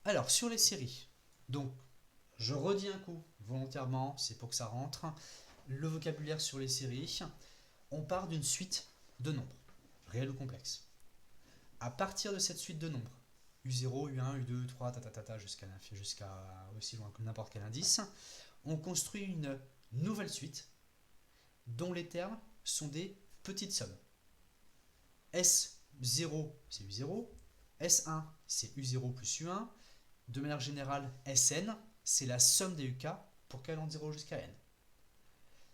Alors, sur les séries, donc, je redis un coup, volontairement, c'est pour que ça rentre. Le vocabulaire sur les séries, on part d'une suite de nombres, réels ou complexes. À partir de cette suite de nombres, U0, U1, U2, U3, jusqu'à aussi loin que n'importe quel indice, on construit une nouvelle suite dont les termes sont des petites sommes. S0, c'est U0, S1, c'est U0 plus U1. De manière générale, Sn, c'est la somme des UK pour qu'elle en 0 jusqu'à n.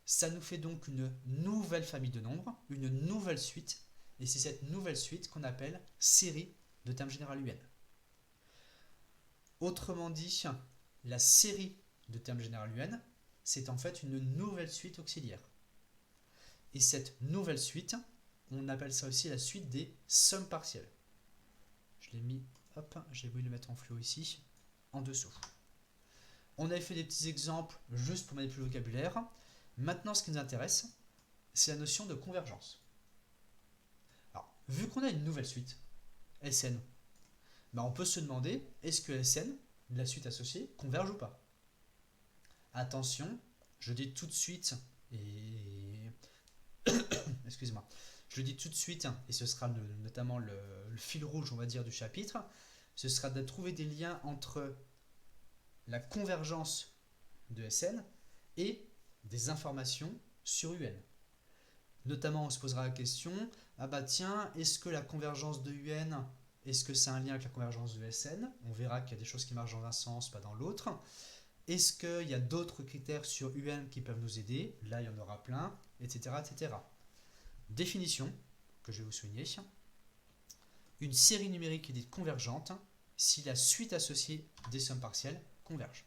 Ça nous fait donc une nouvelle famille de nombres, une nouvelle suite, et c'est cette nouvelle suite qu'on appelle série de termes général UN. Autrement dit, la série de termes général UN, c'est en fait une nouvelle suite auxiliaire. Et cette nouvelle suite, on appelle ça aussi la suite des sommes partielles. Je l'ai mis, hop, j'ai voulu le mettre en fluo ici, en dessous. On avait fait des petits exemples juste pour manipuler le vocabulaire. Maintenant, ce qui nous intéresse, c'est la notion de convergence. Alors, vu qu'on a une nouvelle suite, Sn, on peut se demander, est-ce que Sn, la suite associée, converge ou pas? Attention, je dis tout de suite, et excusez-moi, je le dis tout de suite, et ce sera notamment le fil rouge, on va dire, du chapitre, ce sera de trouver des liens entre la convergence de Sn et des informations sur UN. Notamment, on se posera la question, ah bah tiens, est-ce que la convergence de UN, est-ce que c'est un lien avec la convergence de Sn? On verra qu'il y a des choses qui marchent dans un sens, pas dans l'autre. Est-ce qu'il y a d'autres critères sur UN qui peuvent nous aider? Là, il y en aura plein, etc., etc. Définition, que je vais vous souligner. Une série numérique est dite convergente si la suite associée des sommes partielles converge.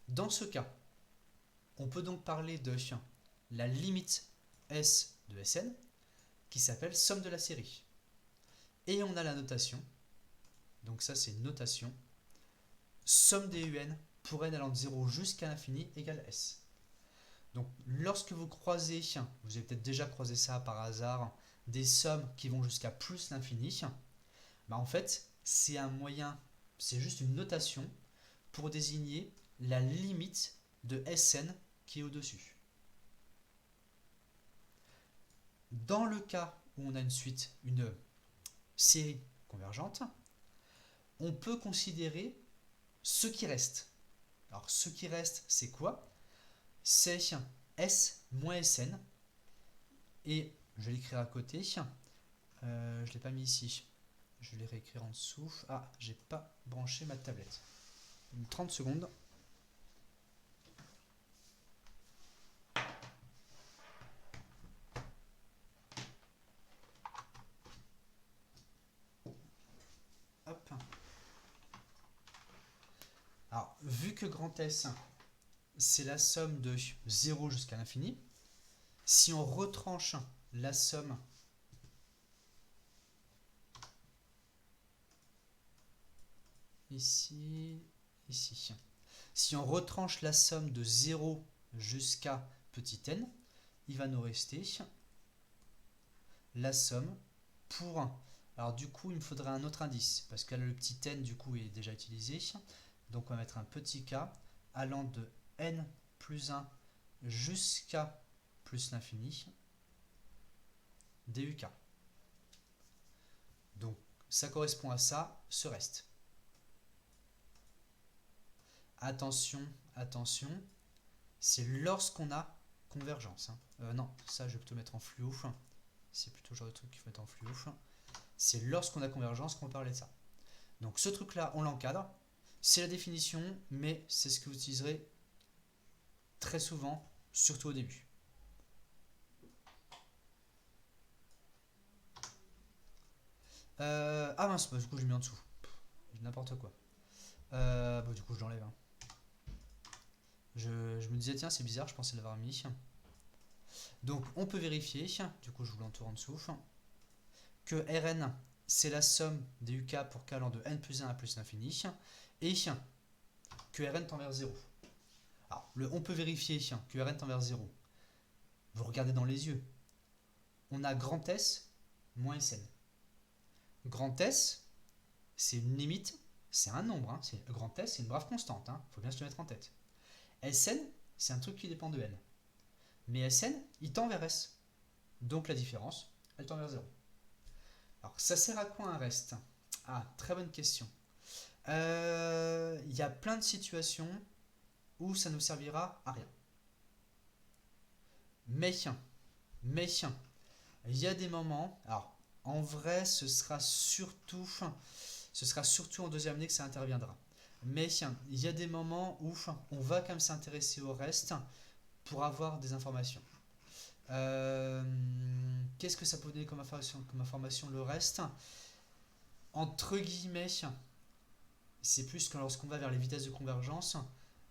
Dans ce cas, on peut donc parler de la limite S de Sn qui s'appelle somme de la série. Et on a la notation, donc ça c'est une notation, somme des UN pour n allant de 0 jusqu'à l'infini égale S. Donc lorsque vous croisez, vous avez peut-être déjà croisé ça par hasard, des sommes qui vont jusqu'à plus l'infini, en fait c'est un moyen, c'est juste une notation pour désigner la limite de Sn qui est au-dessus. Dans le cas où on a une suite, une série convergente, on peut considérer ce qui reste. Alors ce qui reste, c'est quoi? C'est S moins Sn. Et je vais l'écrire à côté. Je ne l'ai pas mis ici. Je vais les réécrire en dessous. Ah, j'ai pas branché ma tablette. 30 secondes. Hop. Alors, vu que grand S, c'est la somme de 0 jusqu'à l'infini, si on retranche la somme ici, si on retranche la somme de 0 jusqu'à petit n, il va nous rester la somme pour 1. Alors du coup, il me faudrait un autre indice, parce que là, le petit n du coup est déjà utilisé. Donc on va mettre un petit k allant de n plus 1 jusqu'à plus l'infini duk. Donc ça correspond à ça, ce reste. Attention, attention, c'est lorsqu'on a convergence. Non, ça je vais plutôt mettre en fluo. C'est plutôt le genre de truc qu'il faut mettre en fluo. C'est lorsqu'on a convergence qu'on parlait de ça. Donc ce truc-là, on l'encadre. C'est la définition, mais c'est ce que vous utiliserez très souvent, surtout au début. Ah mince, du coup je l'ai mis en dessous. N'importe quoi. Du coup je l'enlève. Je me disais, tiens, c'est bizarre, je pensais l'avoir mis. Donc on peut vérifier, du coup je vous l'entoure en dessous, que Rn c'est la somme des UK pour k allant de n plus 1 à plus l'infini, et que Rn tend vers 0. Alors, on peut vérifier que Rn tend vers 0. Vous regardez dans les yeux. On a grand S moins Sn. Grand S, c'est une limite c'est un nombre, hein. Le grand S, c'est une brave constante, hein. Faut bien se le mettre en tête. Sn, c'est un truc qui dépend de n. Mais Sn, il tend vers S. Donc la différence, elle tend vers 0. Alors, ça sert à quoi un reste? Ah, très bonne question. Il y a plein de situations où ça ne nous servira à rien. Mais, il y a des moments, alors en vrai ce sera surtout en deuxième année que ça interviendra. Mais il y a des moments où on va quand même s'intéresser au reste pour avoir des informations. Qu'est-ce que ça peut donner comme information le reste? Entre guillemets, c'est plus que lorsqu'on va vers les vitesses de convergence,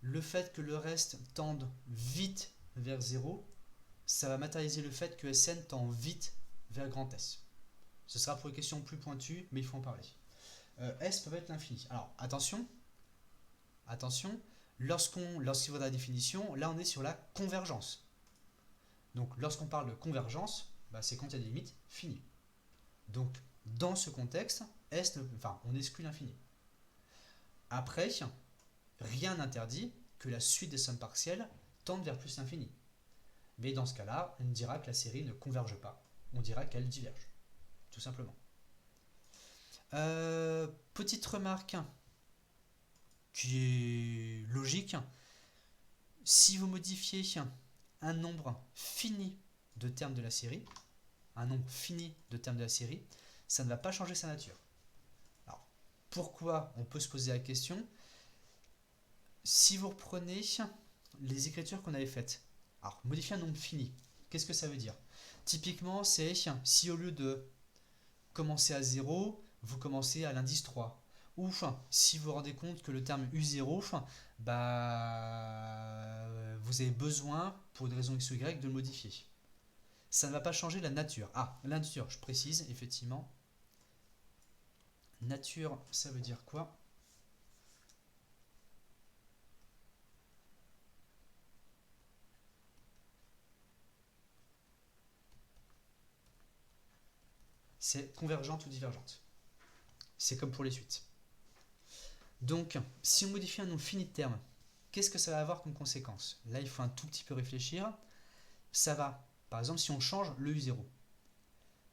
le fait que le reste tende vite vers 0, ça va matérialiser le fait que Sn tend vite vers grand S. Ce sera pour une question plus pointue, mais il faut en parler. S peut être l'infini. Alors attention, lorsqu'il va dans la définition, là on est sur la convergence. Donc lorsqu'on parle de convergence, c'est quand il y a des limites finies. Donc dans ce contexte, on exclut l'infini. Après, rien n'interdit que la suite des sommes partielles tende vers plus l'infini. Mais dans ce cas-là, on dira que la série ne converge pas. On dira qu'elle diverge. Tout simplement. Petite remarque qui est logique. Si vous modifiez un nombre fini de termes de la série, ça ne va pas changer sa nature. Alors, pourquoi? On peut se poser la question. Si vous reprenez les écritures qu'on avait faites, alors modifier un nombre fini, qu'est-ce que ça veut dire? Typiquement, c'est si au lieu de commencer à 0, vous commencez à l'indice 3. Ou si vous vous rendez compte que le terme U0, vous avez besoin, pour une raison X ou Y, de le modifier. Ça ne va pas changer la nature. Ah, la nature, je précise, effectivement. Nature, ça veut dire quoi? C'est convergente ou divergente. C'est comme pour les suites. Donc, si on modifie un nombre fini de termes, qu'est-ce que ça va avoir comme conséquence? Là, il faut un tout petit peu réfléchir. Ça va, par exemple, si on change le U0,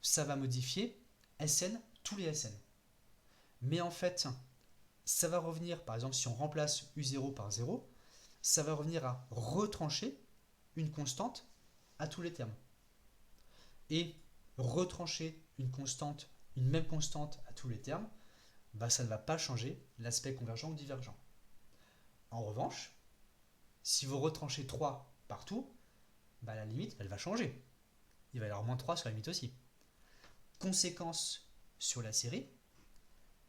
ça va modifier Sn, tous les Sn. Mais en fait, ça va revenir, par exemple, si on remplace U0 par 0, ça va revenir à retrancher une constante à tous les termes. Et retrancher une même constante à tous les termes, ça ne va pas changer l'aspect convergent ou divergent. En revanche, si vous retranchez 3 partout, la limite, elle va changer. Il va y avoir moins 3 sur la limite aussi. Conséquence sur la série,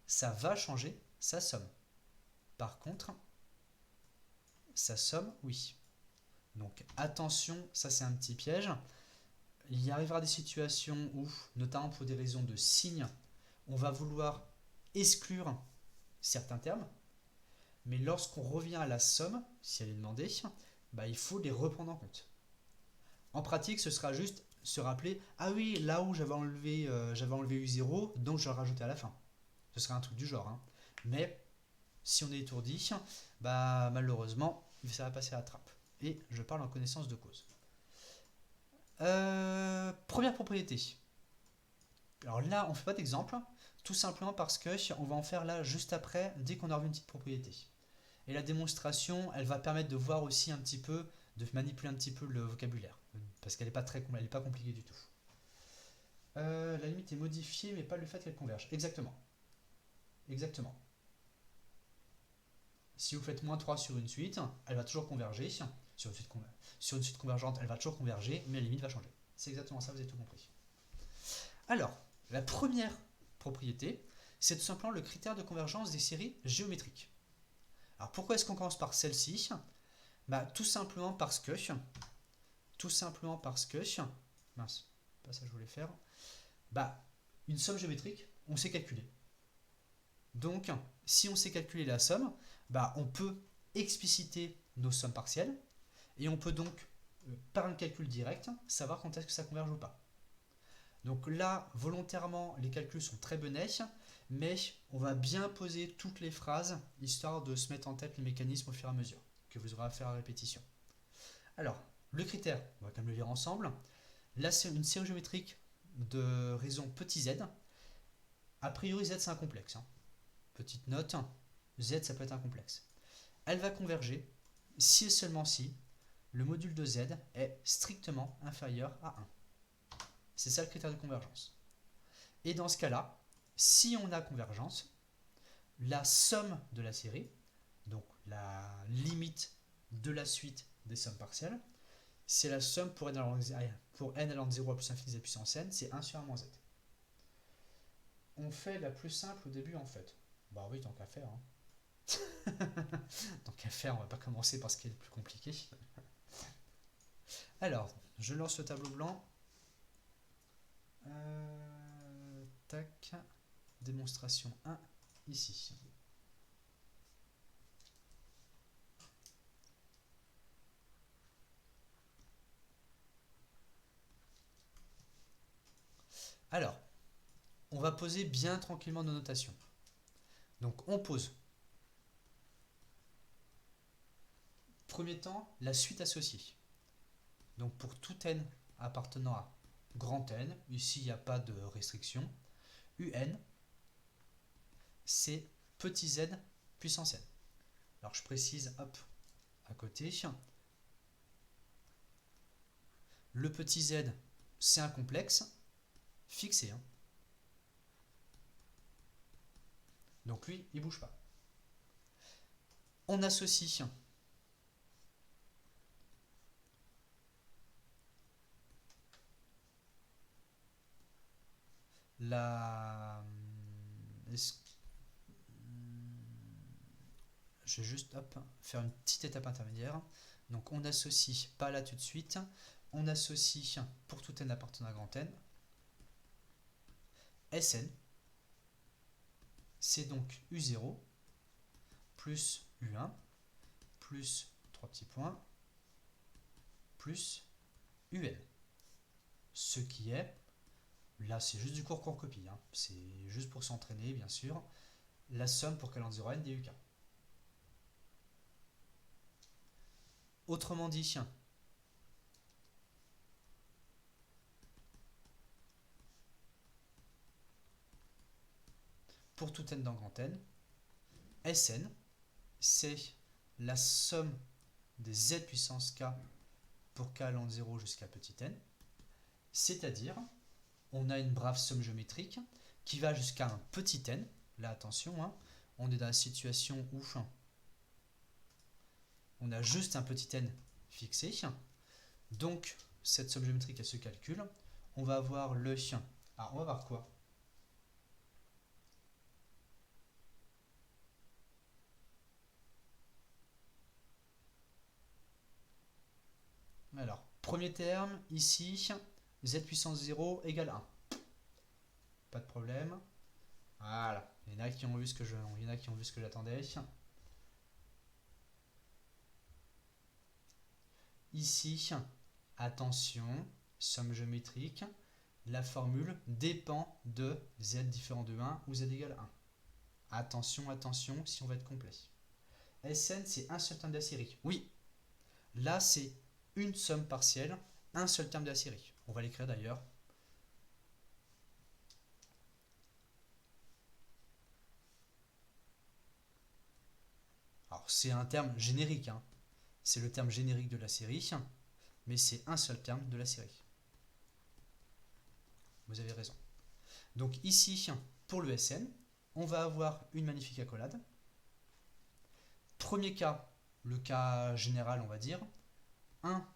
ça va changer sa somme. Par contre, sa somme, oui. Donc attention, ça c'est un petit piège. Il y arrivera des situations où, notamment pour des raisons de signes, on va vouloir exclure certains termes, mais lorsqu'on revient à la somme, si elle est demandée, il faut les reprendre en compte. En pratique, ce sera juste se rappeler, ah oui, là où j'avais enlevé U0, donc je vais le rajouter à la fin. Ce sera un truc du genre. Mais si on est étourdi, malheureusement, ça va passer à la trappe. Et je parle en connaissance de cause. Première propriété. Alors là, on ne fait pas d'exemple, tout simplement parce qu'on va en faire là juste après, dès qu'on aura vu une petite propriété. Et la démonstration, elle va permettre de voir aussi un petit peu, de manipuler un petit peu le vocabulaire, parce qu'elle n'est pas compliquée du tout. La limite est modifiée, mais pas le fait qu'elle converge. Exactement. Si vous faites moins 3 sur une suite, elle va toujours converger. Sur une suite convergente, elle va toujours converger, mais la limite va changer. C'est exactement ça, vous avez tout compris. Alors, la première propriété, c'est tout simplement le critère de convergence des séries géométriques. Alors pourquoi est-ce qu'on commence par celle-ci? Tout simplement parce que, mince, pas ça que je voulais faire, une somme géométrique, on sait calculer. Donc, si on sait calculer la somme, on peut expliciter nos sommes partielles, et on peut donc, par un calcul direct, savoir quand est-ce que ça converge ou pas. Donc là, volontairement, les calculs sont très benets, mais on va bien poser toutes les phrases, histoire de se mettre en tête les mécanismes au fur et à mesure, que vous aurez à faire à répétition. Alors, le critère, on va quand même le lire ensemble. Là, c'est une série géométrique de raison petit z. A priori, z c'est un complexe. Petite note, z ça peut être un complexe. Elle va converger si et seulement si le module de z est strictement inférieur à 1. C'est ça le critère de convergence. Et dans ce cas-là, si on a convergence, la somme de la série, donc la limite de la suite des sommes partielles, c'est la somme pour n allant de 0 à plus infini z puissance n, c'est 1 sur 1 moins z. On fait la plus simple au début en fait. Bah oui, tant qu'à faire. Tant qu'à faire, on va pas commencer par ce qui est le plus compliqué. Alors, je lance le tableau blanc. Tac. Démonstration 1, ici. Alors, on va poser bien tranquillement nos notations. Donc, on pose. Premier temps, la suite associée. Donc, pour tout n appartenant à grand N, ici il n'y a pas de restriction, UN, c'est petit z puissance n. Alors, je précise, hop, à côté. Le petit z, c'est un complexe fixé. Donc lui, il ne bouge pas. On associe la... Je vais juste faire une petite étape intermédiaire. Donc on associe, pas là tout de suite, on associe pour tout n appartenant à grand N, Sn, c'est donc U0 plus U1 plus 3 petits points plus UN. Ce qui est, là c'est juste du cours copie, c'est juste pour s'entraîner bien sûr, la somme pour k en 0 n duk. Autrement dit, pour tout n dans grand N, Sn, c'est la somme des z puissance k pour k allant de 0 jusqu'à petit n, c'est-à-dire, on a une brave somme géométrique qui va jusqu'à un petit n. Là, attention, on est dans la situation où on a juste un petit n fixé. Donc, cette somme géométrique, elle se calcule. On va avoir le... Ah, on va voir quoi? Alors, premier terme, ici, z puissance 0 égale 1. Pas de problème. Voilà. Il y en a qui ont vu ce que j'attendais. Ici, attention, somme géométrique, la formule dépend de z différent de 1 ou z égale 1. Attention, attention, si on va être complet. Sn, c'est un seul terme de la série. Oui, là, c'est une somme partielle, un seul terme de la série. On va l'écrire d'ailleurs. Alors, c'est un terme générique, c'est le terme générique de la série, mais c'est un seul terme de la série. Vous avez raison. Donc ici, pour le Sn, on va avoir une magnifique accolade. Premier cas, le cas général, on va dire, 1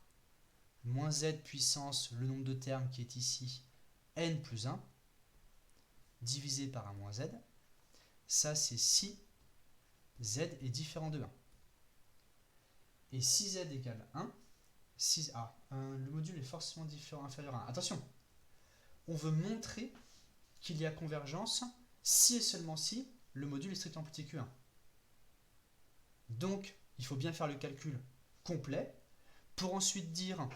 moins z puissance, le nombre de termes qui est ici, n plus 1, divisé par 1 moins z. Ça, c'est si z est différent de 1. Et si z égale 1, le module est forcément inférieur à 1. Attention, on veut montrer qu'il y a convergence si et seulement si le module est strictement plus que 1. Donc, il faut bien faire le calcul complet pour ensuite dire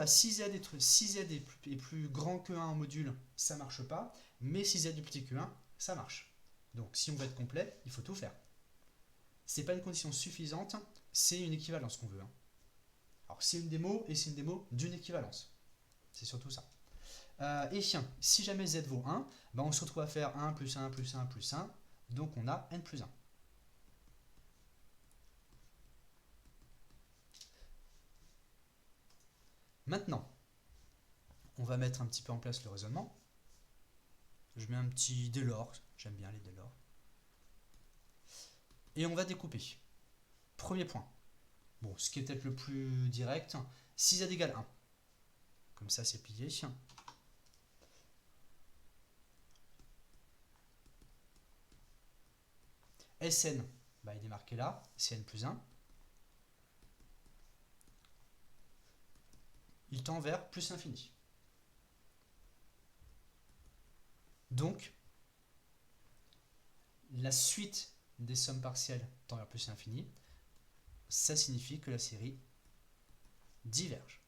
si z est plus grand que 1 en module, ça marche pas, mais si z est plus petit que 1, ça marche. Donc si on veut être complet, il faut tout faire. C'est pas une condition suffisante, c'est une équivalence qu'on veut. Hein. Alors c'est une démo, et c'est une démo d'une équivalence. C'est surtout ça. Et si jamais z vaut 1, ben on se retrouve à faire 1 plus 1 plus 1 plus 1, donc on a n plus 1. Maintenant, on va mettre un petit peu en place le raisonnement. Je mets un petit dès lors, j'aime bien les dès lors. Et on va découper. Premier point. Bon, ce qui est peut-être le plus direct, 6z égale 1. Comme ça, c'est plié. Sn, bah, il est marqué là, c'est n plus 1. Il tend vers plus l'infini. Donc, la suite des sommes partielles tend vers plus l'infini, ça signifie que la série diverge.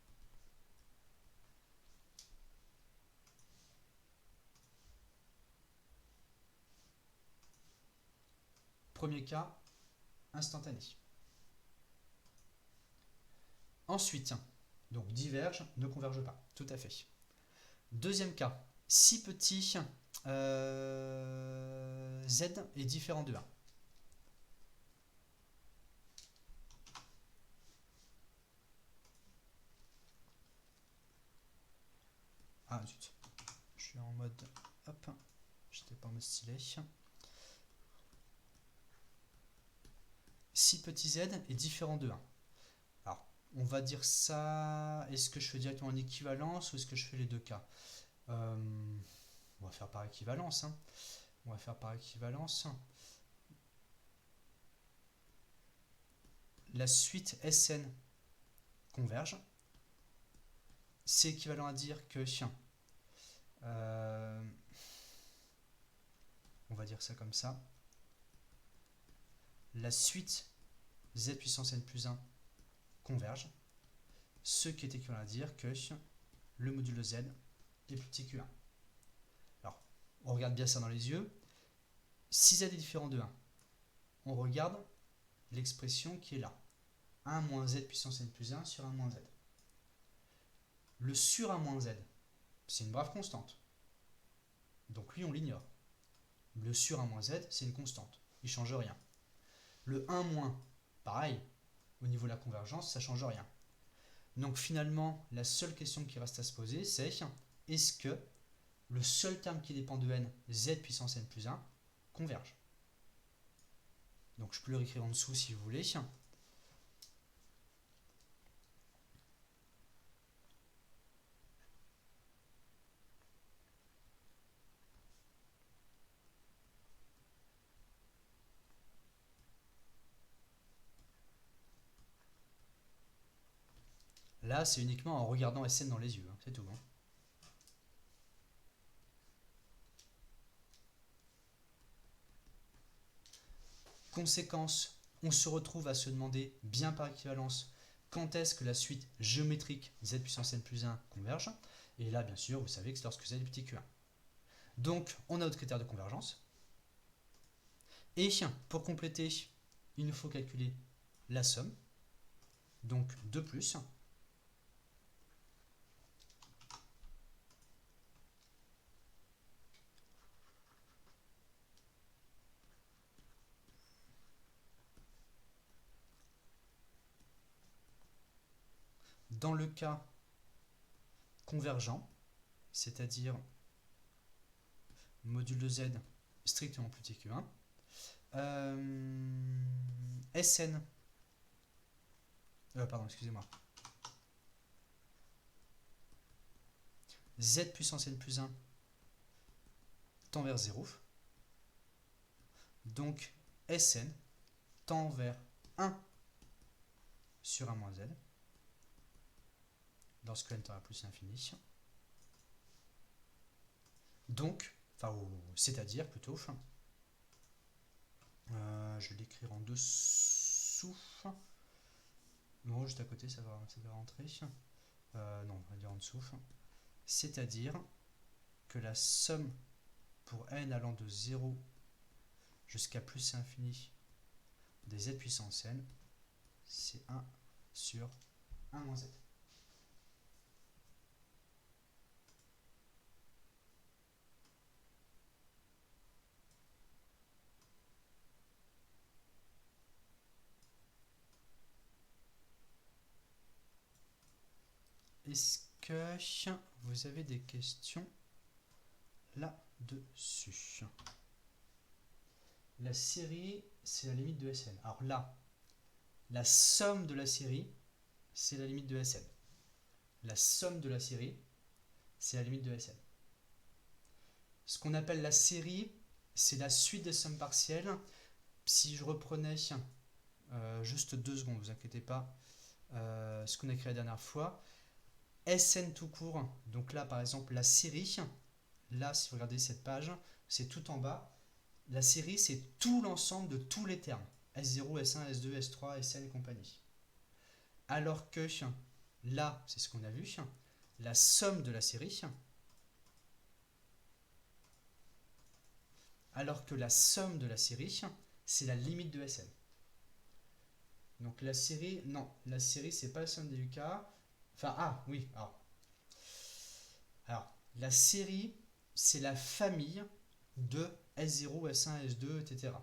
Premier cas, instantané. Ensuite, donc diverge, ne converge pas, tout à fait. Deuxième cas, si petit z est différent de 1. Ah zut, je suis en mode, hop, j'étais pas en mode stylet. Si petit z est différent de 1. Alors, on va dire ça, est-ce que je fais directement en équivalence ou est-ce que je fais les deux cas? On va faire par équivalence. Hein. On va faire par équivalence. La suite Sn converge. C'est équivalent à dire que on va dire ça comme ça. La suite z puissance n plus 1 converge. Ce qui est équivalent à dire que le modulo z est plus petit que 1. Alors, on regarde bien ça dans les yeux. Si z est différent de 1, on regarde l'expression qui est là. 1 moins z puissance n plus 1 sur 1 moins z. Le sur 1 moins z, c'est une brave constante. Donc lui, on l'ignore. Le sur 1 moins z, c'est une constante. Il ne change rien. Le 1 moins, pareil, au niveau de la convergence, ça ne change rien. Donc finalement, la seule question qui reste à se poser, c'est est-ce que le seul terme qui dépend de n, z puissance n plus 1, converge? Donc je peux le réécrire en dessous si vous voulez. Là, c'est uniquement en regardant Sn dans les yeux, hein, c'est tout. Hein. Conséquence, on se retrouve à se demander, bien par équivalence, quand est-ce que la suite géométrique z puissance n plus 1 converge. Et là, bien sûr, vous savez que c'est lorsque z est petit que 1. Donc, on a notre critère de convergence. Et pour compléter, il nous faut calculer la somme. Donc 2 plus. Dans le cas convergent, c'est-à-dire module de z strictement plus petit que 1, Sn, pardon, excusez-moi, z puissance n plus 1 tend vers 0, donc Sn tend vers 1 sur 1 moins z, lorsque n tend à plus l'infini. Donc, enfin, c'est-à-dire plutôt, je vais l'écrire en dessous. Non, juste à côté, ça va rentrer. Non, on va dire en dessous. C'est-à-dire que la somme pour n allant de 0 jusqu'à plus infini des z puissance n, c'est 1 sur 1 moins z. Est-ce que vous avez des questions là-dessus? La série, c'est la limite de Sn. Alors là, la somme de la série, c'est la limite de Sn. La somme de la série, c'est la limite de Sn. Ce qu'on appelle la série, c'est la suite des sommes partielles. Si je reprenais juste 2 secondes, ne vous inquiétez pas, ce qu'on a écrit la dernière fois, Sn tout court, donc là par exemple la série, là si vous regardez cette page, c'est tout en bas, la série c'est tout l'ensemble de tous les termes, S0, S1, S2, S3, Sn et compagnie. Alors que là, c'est ce qu'on a vu, la somme de la série, c'est la limite de Sn. Donc la série, non, la série c'est pas la somme des UK. Enfin, ah oui, alors la série c'est la famille de S0, S1, S2, etc.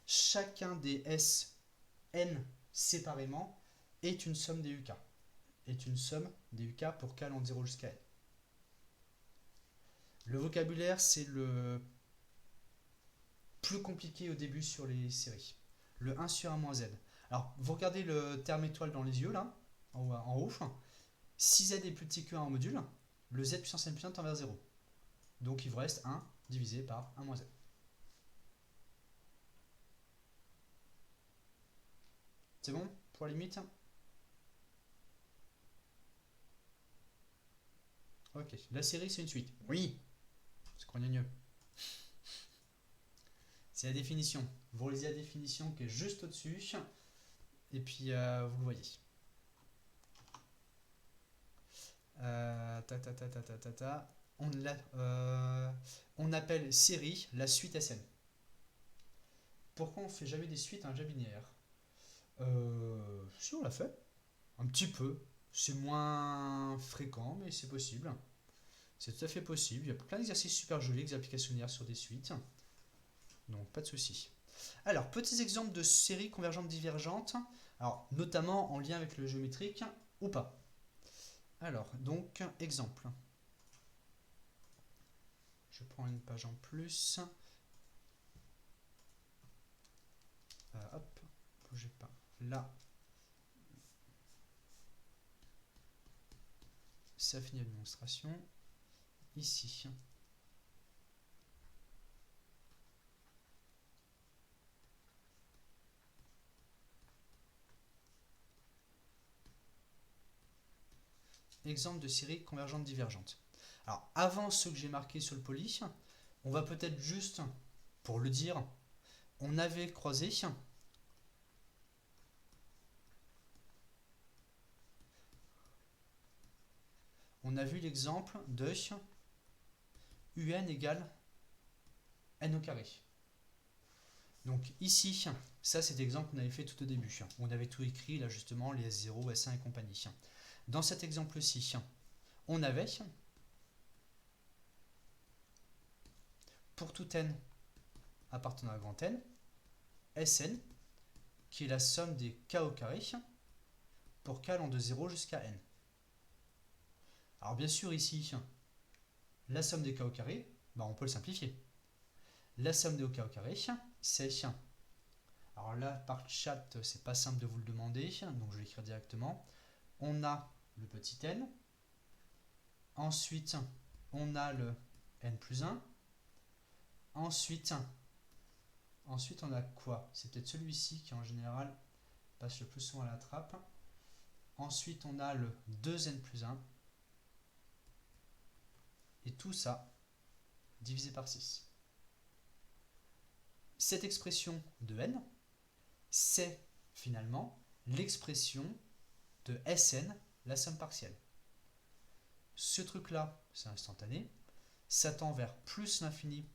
Chacun des Sn séparément est une somme des UK. Est une somme des UK pour k allant de 0 jusqu'à n. Le vocabulaire, c'est le plus compliqué au début sur les séries. Le 1 sur 1 moins z. Alors, vous regardez le terme étoile dans les yeux, là, en haut. Si z est plus petit que 1 en module, le z puissance n plus 1 tend vers 0. Donc, il vous reste 1 divisé par 1 moins z. C'est bon pour la limite? Ok. La série, c'est une suite. Oui. C'est mieux. C'est la définition. Vous relisez la définition qui est juste au-dessus. Et puis, vous le voyez. On appelle série la suite Sn. Pourquoi on ne fait jamais des suites à un algèbre binaire? Si on l'a fait, un petit peu. C'est moins fréquent, mais c'est possible. C'est tout à fait possible. Il y a plein d'exercices super jolis, des applications linéaires sur des suites. Donc pas de souci. Alors, petits exemples de séries convergentes divergentes. Alors, notamment en lien avec le géométrique ou pas. Alors, donc, exemple. Je prends une page en plus. Hop, bougez pas. Là, ça finit la démonstration. Ici. Exemple de série convergente divergente. Alors, avant ce que j'ai marqué sur le poly, on va peut-être juste, pour le dire, on avait croisé on a vu l'exemple de un égale n au carré. Donc ici, ça c'est l'exemple qu'on avait fait tout au début. On avait tout écrit, là justement, les S0, S1 et compagnie. Dans cet exemple-ci, on avait, pour tout n appartenant à grand N, Sn, qui est la somme des k au carré, pour k allant de 0 jusqu'à n. Alors bien sûr ici, la somme des k au carré, on peut le simplifier. La somme des k au carré, c'est... Alors là, par chat, c'est pas simple de vous le demander, donc je vais l'écrire directement. On a le petit n. Ensuite, on a le n plus 1. Ensuite, on a quoi? C'est peut-être celui-ci qui en général passe le plus souvent à la trappe. Ensuite, on a le 2n plus 1. Et tout ça divisé par 6. Cette expression de n, c'est finalement l'expression de Sn, la somme partielle. Ce truc-là, c'est instantané. Ça tend vers plus l'infini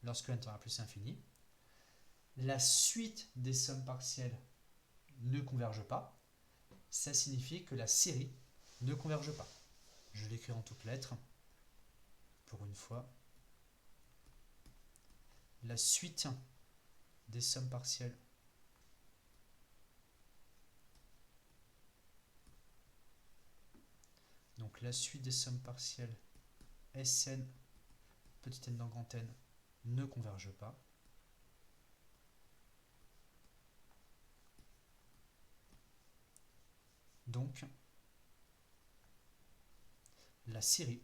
lorsque n tend vers plus l'infini. la suite des sommes partielles ne converge pas, ça signifie que la série ne converge pas. Je l'écris en toutes lettres. Pour une fois, la suite des sommes partielles donc la suite des sommes partielles Sn, petit n dans grand N, ne converge pas. Donc, la série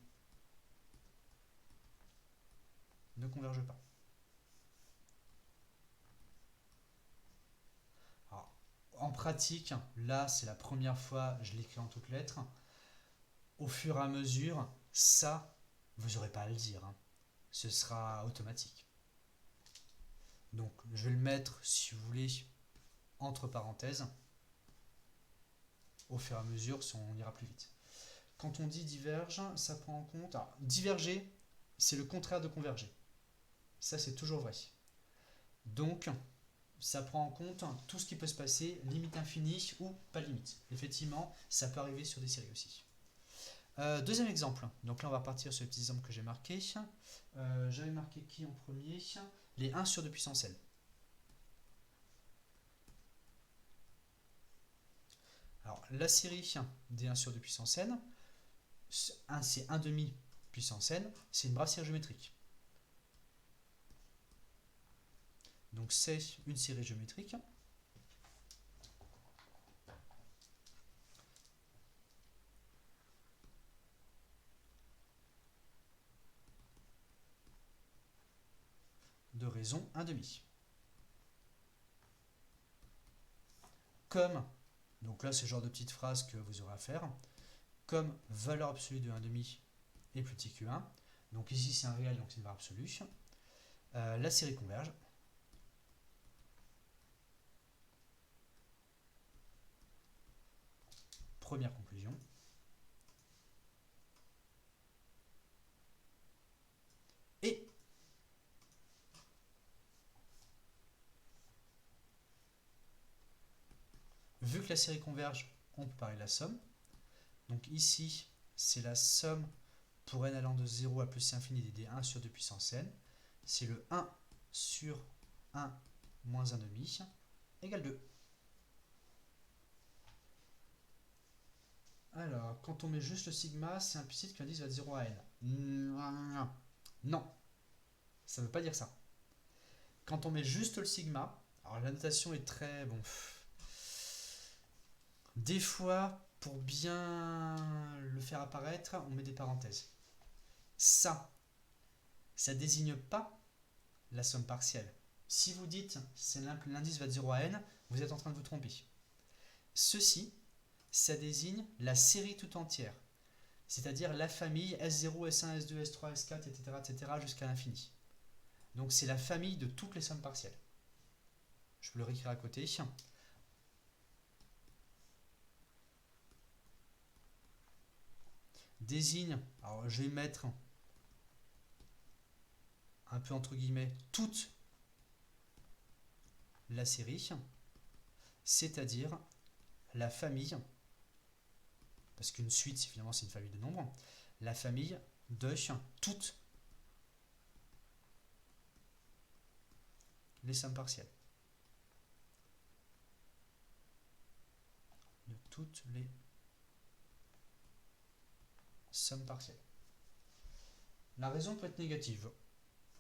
ne converge pas. Alors, en pratique, là, c'est la première fois, je l'écris en toutes lettres. Au fur et à mesure, ça, vous n'aurez pas à le dire. Ce sera automatique. Donc, je vais le mettre, si vous voulez, entre parenthèses. Au fur et à mesure, on ira plus vite. Quand on dit diverge, ça prend en compte... Alors, diverger, c'est le contraire de converger. Ça, c'est toujours vrai. Donc, ça prend en compte tout ce qui peut se passer, limite infinie ou pas limite. Effectivement, ça peut arriver sur des séries aussi. Deuxième exemple. Donc là, on va partir sur les petits exemples que j'ai marqués. J'avais marqué qui en premier? Les 1 sur 2 puissance n. Alors, la série des 1 sur 2 puissance n, c'est 1 demi puissance n, c'est une brave série géométrique. Donc, c'est une série géométrique. De raison 1 demi. Comme, donc là c'est le genre de petite phrase que vous aurez à faire, comme valeur absolue de 1 demi est plus petit que 1, donc ici c'est un réel, donc c'est une valeur absolue, la série converge. Première conclusion. Et vu que la série converge, on peut parler de la somme. Donc ici, c'est la somme pour n allant de 0 à plus infini des 1 sur 2 puissance n. C'est le 1 sur 1 moins 1 demi égale 2. Alors, quand on met juste le sigma, c'est implicite qu'un indice va de 0 à n. Non, ça ne veut pas dire ça. Quand on met juste le sigma, alors la notation est très... bon. Des fois, pour bien le faire apparaître, on met des parenthèses. Ça désigne pas la somme partielle. Si vous dites l'indice va de 0 à n, vous êtes en train de vous tromper. Ceci, ça désigne la série tout entière, c'est-à-dire la famille S0, S1, S2, S3, S4, etc., etc. jusqu'à l'infini. Donc c'est la famille de toutes les sommes partielles. Je peux le réécrire à côté. Désigne, alors je vais mettre un peu entre guillemets toute la série, c'est-à-dire la famille, parce qu'une suite finalement c'est une famille de nombres, la famille de toutes les sommes partielles. De toutes les sommes partielles. La raison peut être négative.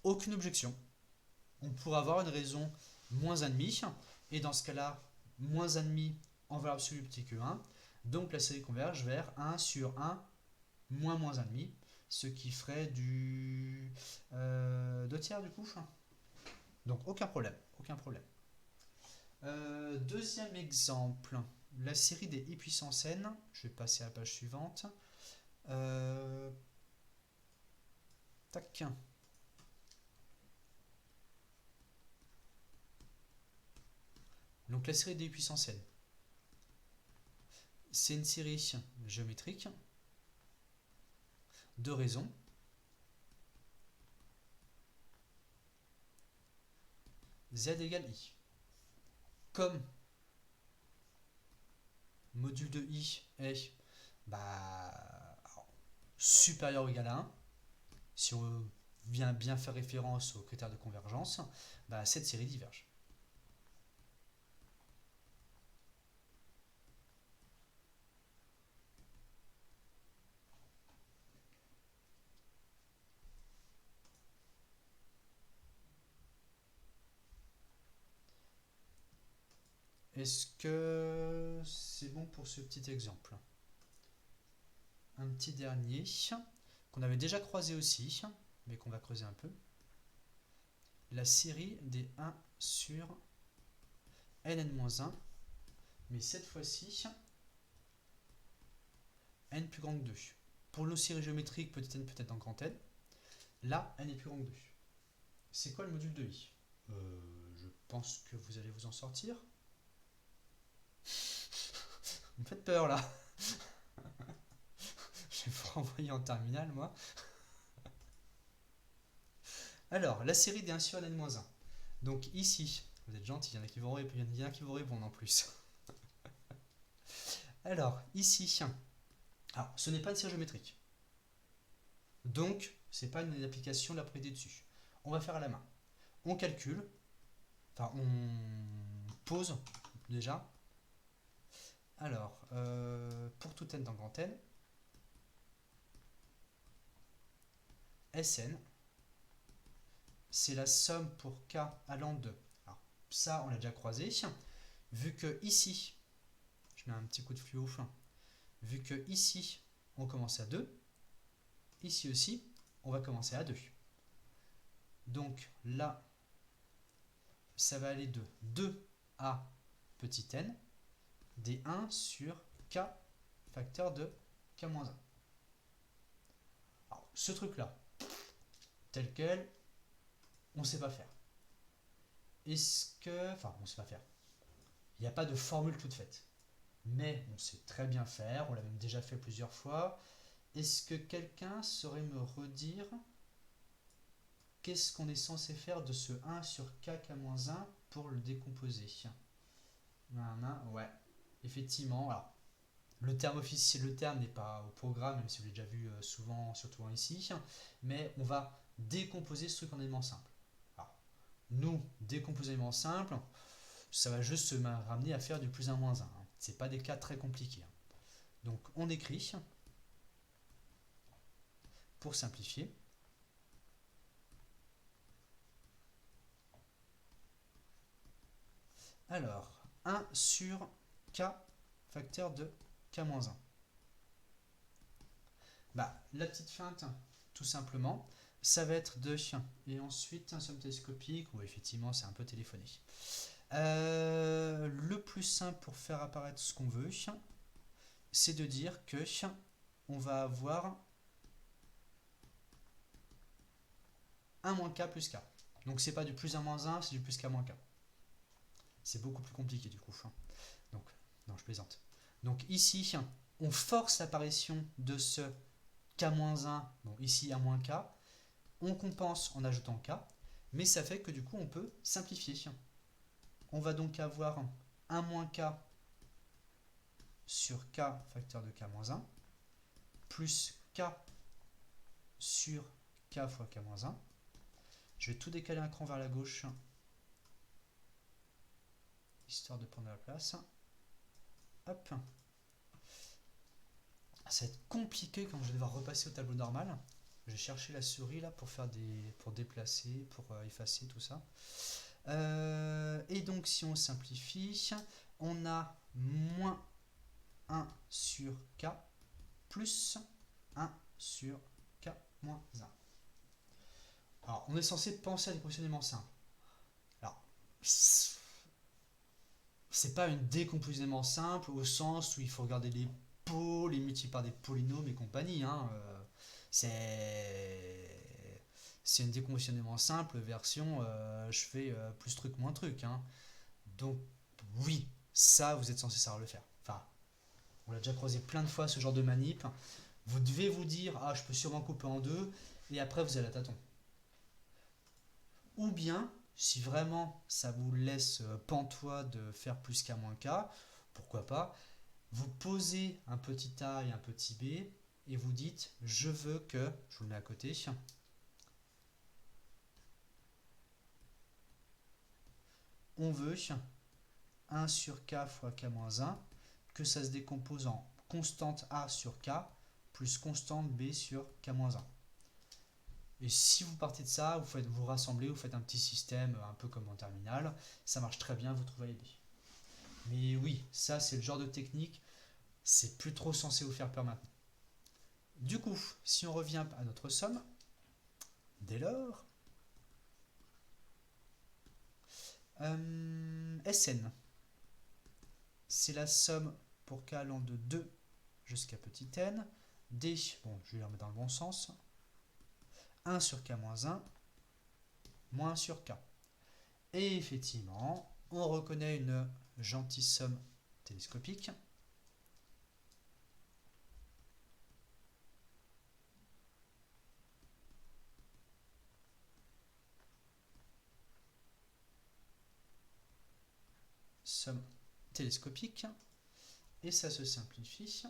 Aucune objection. On pourrait avoir une raison moins 1,5, et dans ce cas-là, moins 1,5 en valeur absolue petit que 1. Donc la série converge vers 1 sur 1 moins moins 1,5, ce qui ferait du 2 tiers du coup. Donc aucun problème, aucun problème. Deuxième exemple, la série des i puissance n. Je vais passer à la page suivante. Tac. Donc la série des i puissance n, c'est une série géométrique de raison z égale i. Comme module de i est supérieur ou égal à 1, si on vient bien faire référence aux critères de convergence, cette série diverge. Est-ce que c'est bon pour ce petit exemple? Un petit dernier, qu'on avait déjà croisé aussi, mais qu'on va creuser un peu. La série des 1 sur n-1, mais cette fois-ci, n plus grand que 2. Pour nos séries géométriques, petit n peut être dans grand N. Là, n est plus grand que 2. C'est quoi le module de i? Je pense que vous allez vous en sortir. Vous me faites peur là. Je vais vous renvoyer en terminale, moi. Alors, la série des 1 sur n-1. Donc ici, vous êtes gentil, il y en a qui vont répondre en plus. Alors, ici, alors, ce n'est pas une série géométrique. Donc, ce n'est pas une application de la propriété dessus. On va faire à la main. On calcule, enfin, on pose déjà. Alors, pour tout n dans grand N, Sn, c'est la somme pour k allant de. Alors, ça, on l'a déjà croisé. Vu que ici, je mets un petit coup de fluo, vu que ici, on commence à 2, ici aussi, on va commencer à 2. Donc là, ça va aller de 2 à petit n, des 1 sur k facteur de k-1. Alors, ce truc-là, tel quel, on ne sait pas faire. Est-ce que... Enfin, on ne sait pas faire. Il n'y a pas de formule toute faite. Mais on sait très bien faire, on l'a même déjà fait plusieurs fois. Est-ce que quelqu'un saurait me redire qu'est-ce qu'on est censé faire de ce 1 sur k-1 pour le décomposer? Ouais, effectivement. Alors, le terme officiel, le terme n'est pas au programme, même si vous l'avez déjà vu souvent, surtout ici, mais on va décomposer ce truc en éléments simples. Alors, nous, décomposer en éléments simples, ça va juste se ramener à faire du plus 1 moins 1. Ce n'est pas des cas très compliqués. Donc, on écrit, pour simplifier, alors, 1 sur k facteur de k-1. La petite feinte, tout simplement, ça va être 2 et ensuite un somme télescopique où effectivement c'est un peu téléphoné. Le plus simple pour faire apparaître ce qu'on veut, c'est de dire que on va avoir 1 moins k plus k. Donc c'est pas du plus 1 moins 1, c'est du plus k moins k. C'est beaucoup plus compliqué du coup. Donc, non, je plaisante. Donc ici, on force l'apparition de ce k-1, bon ici 1 moins k, on compense en ajoutant k, mais ça fait que du coup on peut simplifier. On va donc avoir 1 moins k sur k facteur de k-1, plus k sur k fois k-1. Je vais tout décaler un cran vers la gauche, histoire de prendre la place. Hop. Ça va être compliqué quand je vais devoir repasser au tableau normal. Je vais chercher la souris là pour faire pour déplacer, pour effacer tout ça. Et donc si on simplifie, on a moins 1 sur k plus 1 sur k moins 1. Alors on est censé penser à des décompositionnements simples. Alors c'est pas une décompositionnement simple au sens où il faut regarder les pots, les multiplier par des polynômes et compagnie. C'est un décompositionnement simple version je fais plus truc moins truc. Donc oui, ça vous êtes censé savoir le faire. Enfin, on l'a déjà croisé plein de fois ce genre de manip. Vous devez vous dire je peux sûrement couper en deux et après vous allez à tâtons. Ou bien Si vraiment ça vous laisse pantois de faire plus qu'A moins K, pourquoi pas, vous posez un petit A et un petit B et vous dites je veux que, je vous le mets à côté, on veut 1 sur K fois K-1, que ça se décompose en constante A sur K plus constante B sur K-1. Et si vous partez de ça, vous rassemblez, vous faites un petit système un peu comme en terminale, ça marche très bien, vous trouvez l'idée. Mais oui, ça c'est le genre de technique, c'est plus trop censé vous faire peur maintenant. Du coup, si on revient à notre somme, dès lors, Sn, c'est la somme pour k allant de 2 jusqu'à petit n, d, bon, je vais les remettre dans le bon sens, 1 sur k-1, moins 1 sur k. Et effectivement, on reconnaît une gentille somme télescopique. Somme télescopique. Et ça se simplifie.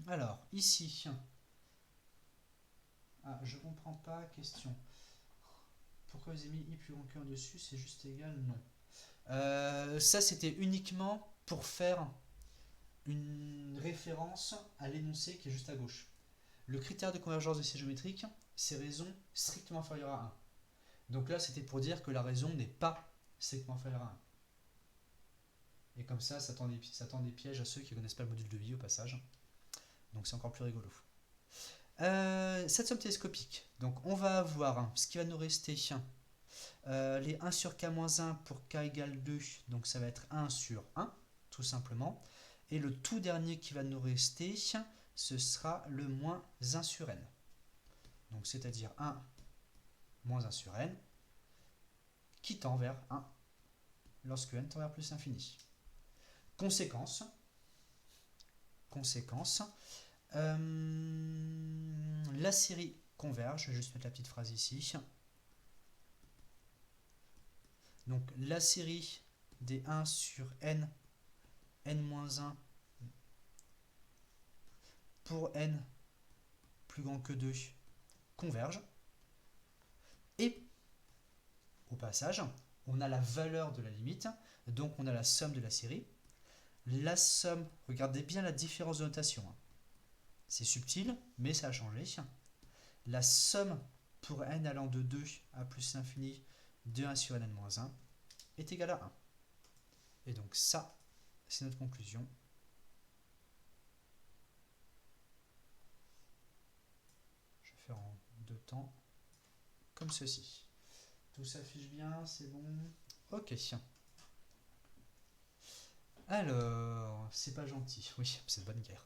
Alors, ici, je comprends pas, question. Pourquoi j'ai mis i plus grand que 1 dessus, c'est juste égal? Non. Ça, c'était uniquement pour faire une référence à l'énoncé qui est juste à gauche. Le critère de convergence de ces géométriques, c'est raison strictement inférieure à 1. Donc là, c'était pour dire que la raison n'est pas strictement inférieure à 1. Et comme ça tend des pièges à ceux qui ne connaissent pas le module de vie au passage. Donc c'est encore plus rigolo. Cette somme télescopique, donc on va avoir ce qui va nous rester, les 1 sur k-1 pour k égale 2, donc ça va être 1 sur 1, tout simplement. Et le tout dernier qui va nous rester, ce sera le moins 1 sur n. Donc c'est-à-dire 1 moins 1 sur n, qui tend vers 1, lorsque n tend vers plus infini. Conséquence, la série converge, je vais juste mettre la petite phrase ici. Donc la série des 1 sur n, n-1, pour n plus grand que 2, converge. Et au passage, on a la valeur de la limite, donc on a la somme de la série. La somme, regardez bien la différence de notation. C'est subtil, mais ça a changé. La somme pour n allant de 2 à plus l'infini de 1 sur n-1 est égale à 1. Et donc ça, c'est notre conclusion. Je vais faire en deux temps, comme ceci. Tout s'affiche bien, c'est bon. Ok. Alors, c'est pas gentil. Oui, c'est de bonne guerre.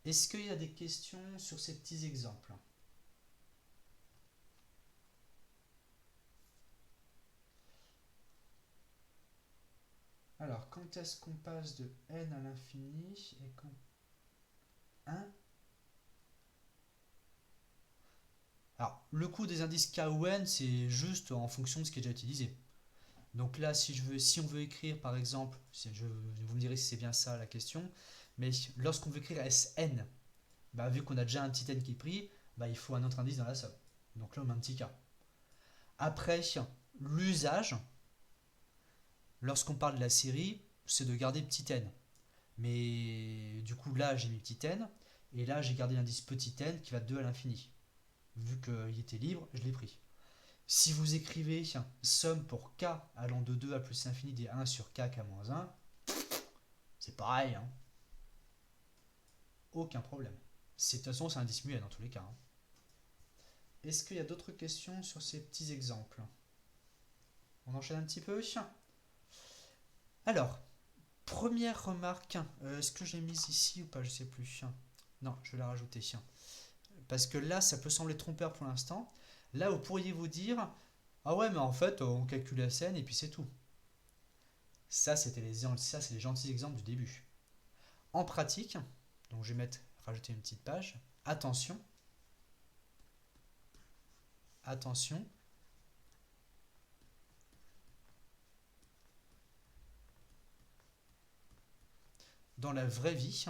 Est-ce qu'il y a des questions sur ces petits exemples? Alors, quand est-ce qu'on passe de n à l'infini et quand 1? Alors, le coût des indices k ou n, c'est juste en fonction de ce qui est déjà utilisé. Donc là, si on veut écrire, par exemple, vous me direz si c'est bien ça la question, mais lorsqu'on veut écrire Sn, vu qu'on a déjà un petit n qui est pris, il faut un autre indice dans la somme. Donc là, on met un petit k. Après, l'usage, lorsqu'on parle de la série, c'est de garder petit n. Mais du coup, là, j'ai mis petit n, et là, j'ai gardé l'indice petit n qui va de 2 à l'infini. Vu qu'il était libre, je l'ai pris. Si vous écrivez somme pour k allant de 2 à plus l'infini des 1 sur k, k-1, c'est pareil. Aucun problème. De toute façon, c'est un indice muet dans tous les cas. Est-ce qu'il y a d'autres questions sur ces petits exemples? On enchaîne un petit peu. Alors, première remarque, est-ce que je l'ai mise ici ou pas? Je sais plus. Non, je vais la rajouter. Parce que là, ça peut sembler trompeur pour l'instant. Là, vous pourriez vous dire, ah ouais, mais en fait, on calcule la scène et puis c'est tout. Ça, c'est les gentils exemples du début. En pratique, donc je vais rajouter une petite page. Attention. attention, dans la vraie vie,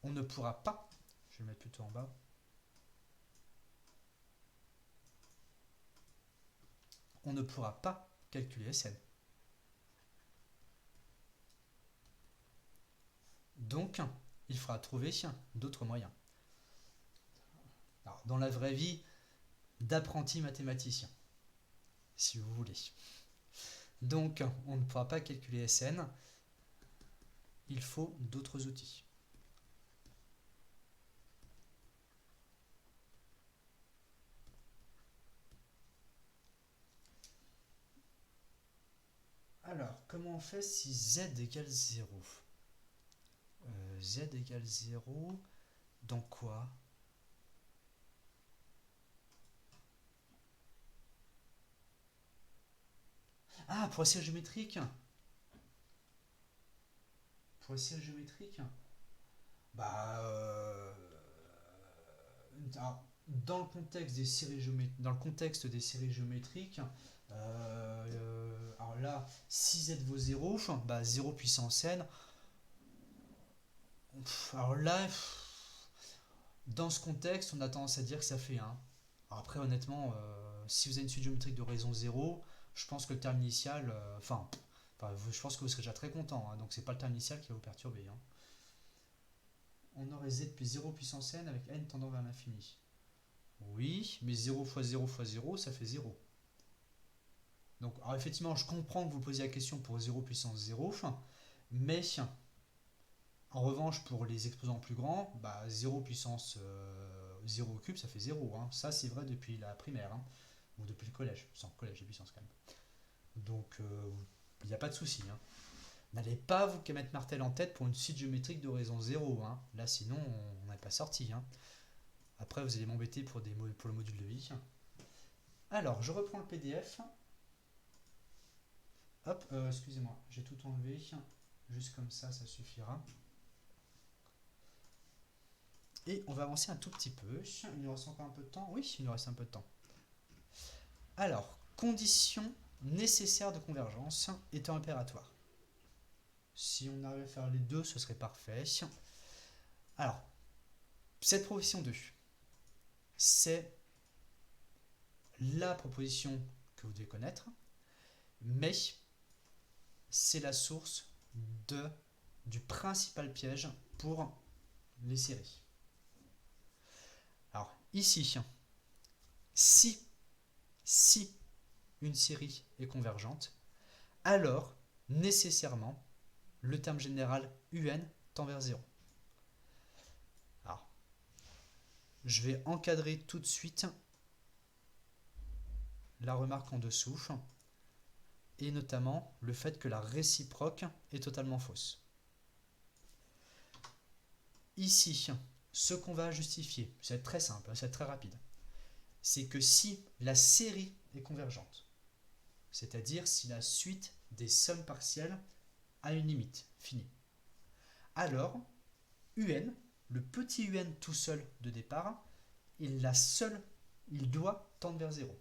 on ne pourra pas, je vais le mettre plutôt en bas, on ne pourra pas calculer Sn. Donc, il faudra trouver d'autres moyens. Alors, dans la vraie vie, d'apprenti mathématicien, si vous voulez. Donc, on ne pourra pas calculer Sn. Il faut d'autres outils. Alors, comment on fait si z égale 0 ? Z égale 0, dans quoi ? Ah, pour la série géométrique. Pour la série géométrique. Bah, alors, dans le contexte des séries géométriques, alors là, si z vaut 0, bah 0 puissance n. Alors là, dans ce contexte, on a tendance à dire que ça fait 1. Alors après, honnêtement, si vous avez une suite géométrique de raison 0, je pense que le terme initial, je pense que vous serez déjà très content, hein, donc c'est pas le terme initial qui va vous perturber. Hein. On aurait z plus 0 puissance n avec n tendant vers l'infini. Oui, mais 0 fois 0 fois 0, ça fait 0. Donc, alors effectivement, je comprends que vous posiez la question pour 0 puissance 0, mais en revanche, pour les exposants plus grands, bah 0 puissance 0 au cube, ça fait 0. Hein. Ça, c'est vrai depuis la primaire, hein, ou depuis le collège, sans collège et puissance quand même. Donc, il n'y a pas de souci. Hein. N'allez pas vous mettre Martel en tête pour une suite géométrique de raison 0. Hein. Là, sinon, on n'est pas sorti. Hein. Après, vous allez m'embêter pour le module de vie. Alors, je reprends le PDF. Hop, excusez-moi, j'ai tout enlevé. Juste comme ça suffira. Et on va avancer un tout petit peu. Il nous reste encore un peu de temps. Oui, il nous reste un peu de temps. Alors, conditions nécessaires de convergence étant impératoire. Si on arrive à faire les deux, ce serait parfait. Alors, cette proposition 2, c'est la proposition que vous devez connaître, mais c'est la source du principal piège pour les séries. Alors, ici, si une série est convergente, alors, nécessairement, le terme général un tend vers 0. Alors, je vais encadrer tout de suite la remarque en dessous, et notamment le fait que la réciproque est totalement fausse. Ici, ce qu'on va justifier, c'est très simple, c'est très rapide, c'est que si la série est convergente, c'est-à-dire si la suite des sommes partielles a une limite finie, alors un, le petit un tout seul de départ, il doit tendre vers 0.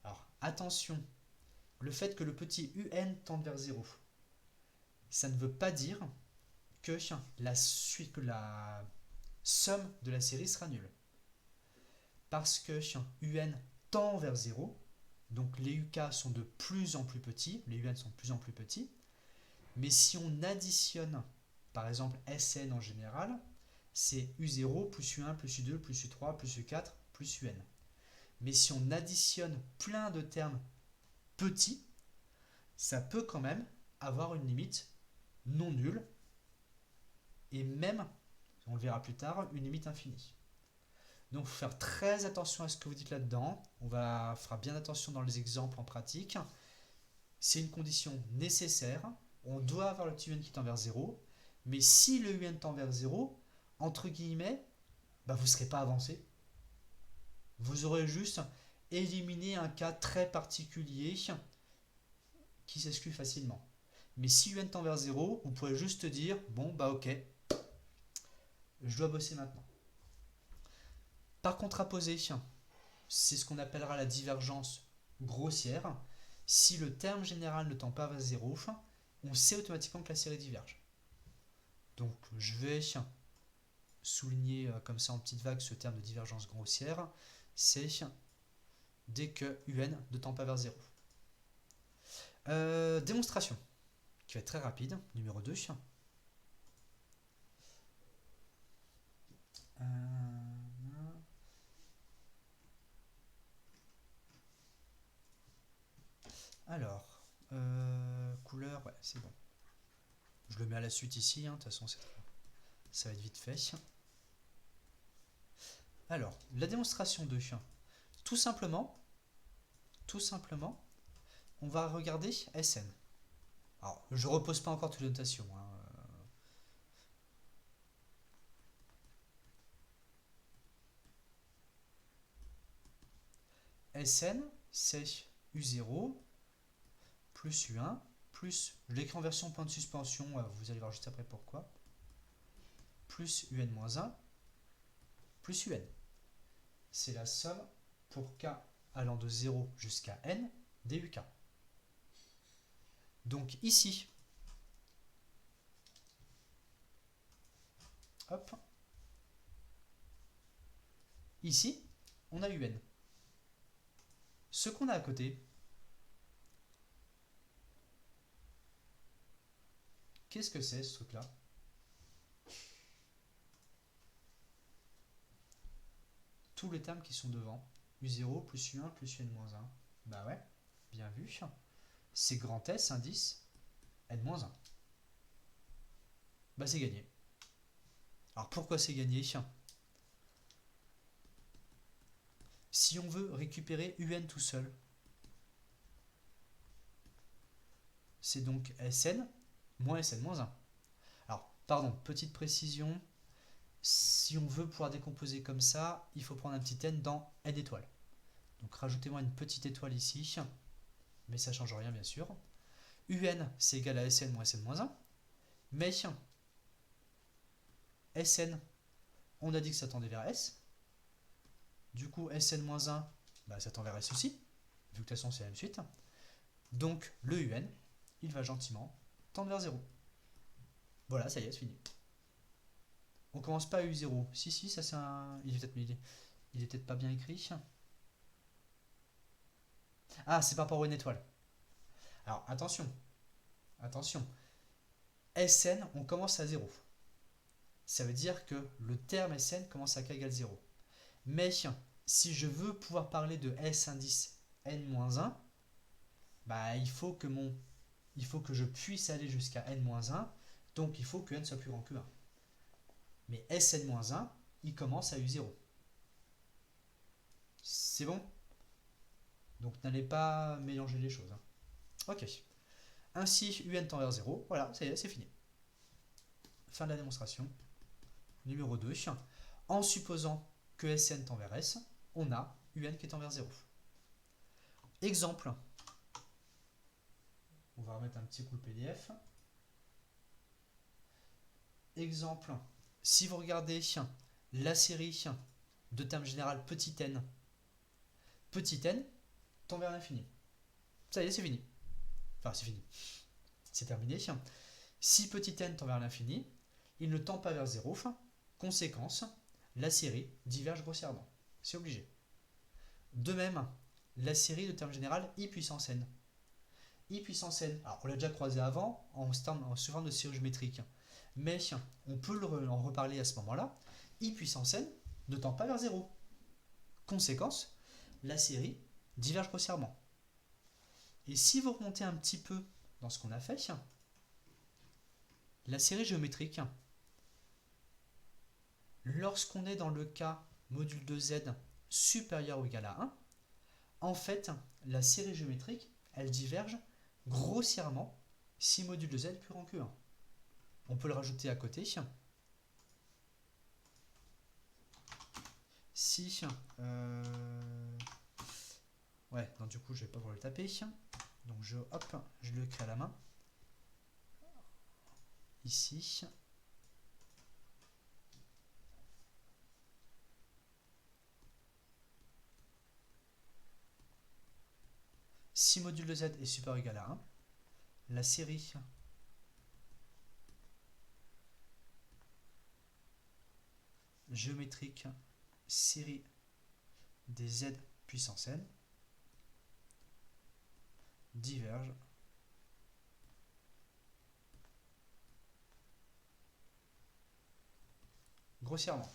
Alors attention, le fait que le petit un tende vers 0, ça ne veut pas dire que la somme de la série sera nulle. Parce que un tend vers 0, donc les UK sont de plus en plus petits, les UN sont de plus en plus petits, mais si on additionne, par exemple Sn en général, c'est U0 plus U1 plus U2 plus U3 plus U4 plus UN. Mais si on additionne plein de termes petits, ça peut quand même avoir une limite non nulle, et même, on le verra plus tard, une limite infinie. Donc il faut faire très attention à ce que vous dites là-dedans. On fera bien attention dans les exemples en pratique. C'est une condition nécessaire. On doit avoir le petit un qui tend vers 0. Mais si le un tend vers 0, entre guillemets, vous ne serez pas avancé. Vous aurez juste éliminé un cas très particulier qui s'exclut facilement. Mais si un tend vers 0, vous pourrez juste dire, bon bah ok, je dois bosser maintenant. Par contraposé, c'est ce qu'on appellera la divergence grossière. Si le terme général ne tend pas vers 0, on sait automatiquement que la série diverge. Donc je vais souligner comme ça en petite vague ce terme de divergence grossière, c'est dès que un ne tend pas vers 0. Démonstration, qui va être très rapide, numéro 2. Alors, couleur, ouais, c'est bon. Je le mets à la suite ici, de toute façon ça va être vite fait. Alors, la démonstration 2, tout simplement, on va regarder Sn. Alors, je ne repose pas encore toutes les notations. Sn, c'est U0 plus U1 plus, je l'écris en version point de suspension, vous allez voir juste après pourquoi, plus UN-1 plus UN. C'est la somme pour k allant de 0 jusqu'à n des uk. Donc ici, hop, ici, on a UN. Ce qu'on a à côté, qu'est-ce que c'est ce truc-là? Tous les termes qui sont devant, U0 plus U1 plus UN-1. Bah ouais, bien vu. C'est grand S indice N-1. Bah c'est gagné. Alors pourquoi c'est gagné? Si on veut récupérer UN tout seul, c'est donc Sn moins Sn-1. Alors, pardon, petite précision, si on veut pouvoir décomposer comme ça, il faut prendre un petit n dans n étoiles. Donc rajoutez-moi une petite étoile ici, mais ça ne change rien bien sûr. Un c'est égal à Sn moins Sn-1, mais Sn, on a dit que ça tendait vers S, du coup Sn-1, bah, ça tend vers S aussi, vu que de toute façon c'est la même suite. Donc le Un, il va gentiment tendre vers 0. Voilà, ça y est, c'est fini. On commence pas à U0. Si, ça c'est un... Il est peut-être pas bien écrit. Ah, c'est par rapport à une étoile. Alors, attention. Sn, on commence à 0. Ça veut dire que le terme Sn commence à k égale 0. Mais si je veux pouvoir parler de S indice n-1, bah, il faut que je puisse aller jusqu'à n-1, donc il faut que n soit plus grand que 1. Mais Sn-1, il commence à U0. C'est bon? Donc n'allez pas mélanger les choses. Ok. Ainsi, UN tend vers 0. Voilà, ça y est, c'est fini. Fin de la démonstration. Numéro 2. En supposant que Sn tend vers S, on a UN qui tend vers 0. Exemple. On va remettre un petit coup le PDF. Exemple. Si vous regardez la série de termes général petit n tend vers l'infini. Ça y est, c'est fini. Enfin, c'est fini. C'est terminé. Si petit n tend vers l'infini, il ne tend pas vers 0. Conséquence, la série diverge grossièrement. C'est obligé. De même, la série de termes général i puissance n. I puissance n, alors on l'a déjà croisé avant sous forme de série géométrique, mais on peut en reparler à ce moment-là. I puissance n ne tend pas vers 0. Conséquence, la série diverge grossièrement. Et si vous remontez un petit peu dans ce qu'on a fait, la série géométrique, lorsqu'on est dans le cas module de z supérieur ou égal à 1, en fait, la série géométrique, elle diverge grossièrement si module de z est plus grand que 1. On peut le rajouter à côté. Si... Ouais, non, du coup, je vais pas pouvoir le taper. Donc, je le crée à la main. ici. Si module de z est supérieur ou égal à 1, la série géométrique série des z puissance n diverge grossièrement.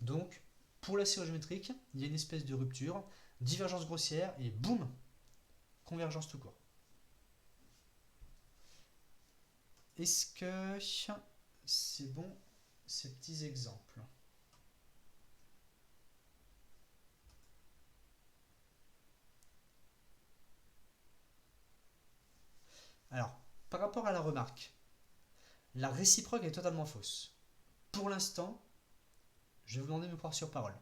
Donc, pour la série géométrique, il y a une espèce de rupture, divergence grossière et boum, convergence tout court. Est-ce que c'est bon ces petits exemples? Alors, par rapport à la remarque, la réciproque est totalement fausse. Pour l'instant, je vais vous demander de me croire sur parole.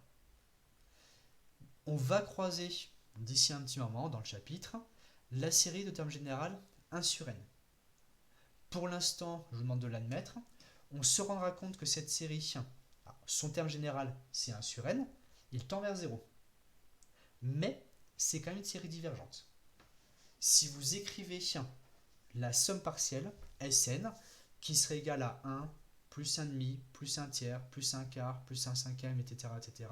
On va croiser d'ici un petit moment dans le chapitre la série de termes général 1 sur n. Pour l'instant, je vous demande de l'admettre. On se rendra compte que cette série, son terme général c'est 1 sur n, il tend vers 0. Mais c'est quand même une série divergente. Si vous écrivez la somme partielle, Sn, qui serait égale à 1, plus 1 demi, plus 1 tiers, plus 1 quart, plus 1 cinquième, etc., etc.,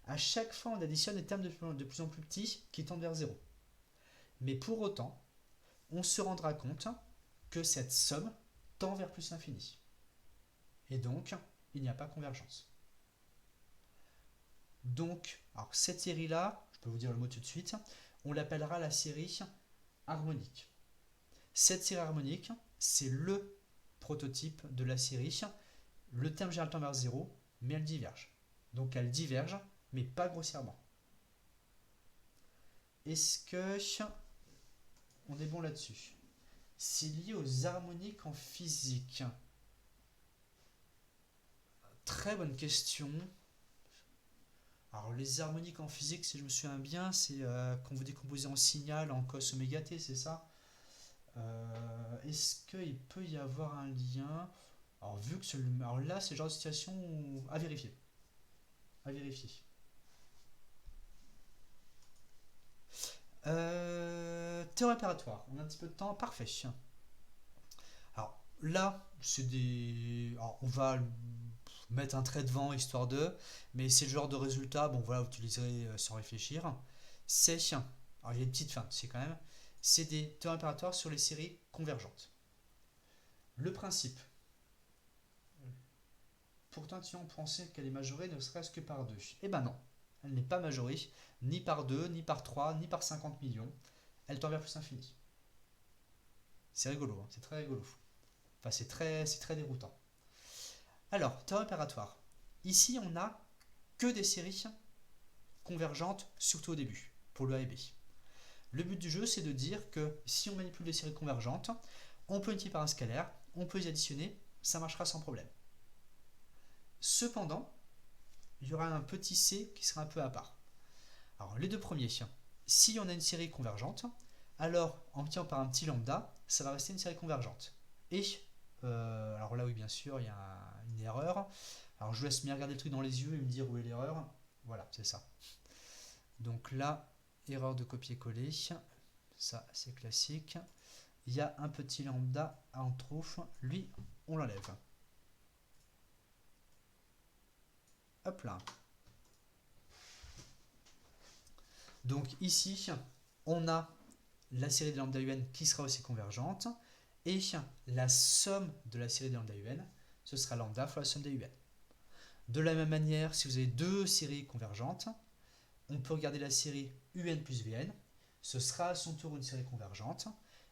à chaque fois on additionne des termes de plus en plus petits qui tendent vers 0. Mais pour autant, on se rendra compte que cette somme tend vers plus l'infini. Et donc, il n'y a pas convergence. Donc, alors cette série-là, je peux vous dire le mot tout de suite, on l'appellera la série harmonique. Cette série harmonique, c'est le prototype de la série. Le terme général tend vers 0, mais elle diverge. Donc elle diverge, mais pas grossièrement. Est-ce que on est bon là-dessus? C'est lié aux harmoniques en physique. Très bonne question. Alors les harmoniques en physique, si je me souviens bien, c'est quand vous décomposez en signal en cos oméga t, c'est ça? Est-ce qu'il peut y avoir un lien? Alors vu que alors là, c'est le genre de situation à vérifier. À vérifier. Théorie opératoire. On a un petit peu de temps. Parfait. Alors là, c'est des. Alors, on va mettre un trait devant histoire de, mais c'est le genre de résultat. Bon voilà, vous utiliserez sans réfléchir. C'est alors il y a une petite fin, c'est quand même. C'est des théorèmes opératoires sur les séries convergentes. Le principe. Pourtant, si on pensait qu'elle est majorée ne serait-ce que par 2. Eh ben non, elle n'est pas majorée, ni par 2, ni par 3, ni par 50 millions. Elle tend vers plus infini. C'est rigolo, hein, c'est très rigolo. Enfin, c'est très déroutant. Alors, théorème opératoire. Ici, on n'a que des séries convergentes, surtout au début, pour le A et B. Le but du jeu, c'est de dire que si on manipule des séries convergentes, on peut multiplier par un scalaire, on peut les additionner, ça marchera sans problème. Cependant, il y aura un petit c qui sera un peu à part. Alors, les deux premiers, si on a une série convergente, alors en multipliant par un petit lambda, ça va rester une série convergente. Et, alors là oui, bien sûr, il y a une erreur. Alors je vous laisse bien regarder le truc dans les yeux et me dire où est l'erreur. Voilà, c'est ça. Donc là, erreur de copier-coller. Ça, c'est classique. Il y a un petit lambda en trouf. Lui, on l'enlève. Hop là. Donc ici, on a la série de lambda un qui sera aussi convergente. Et la somme de la série de lambda un, ce sera lambda fois la somme des un. De la même manière, si vous avez deux séries convergentes, on peut regarder la série un plus vn. Ce sera à son tour une série convergente.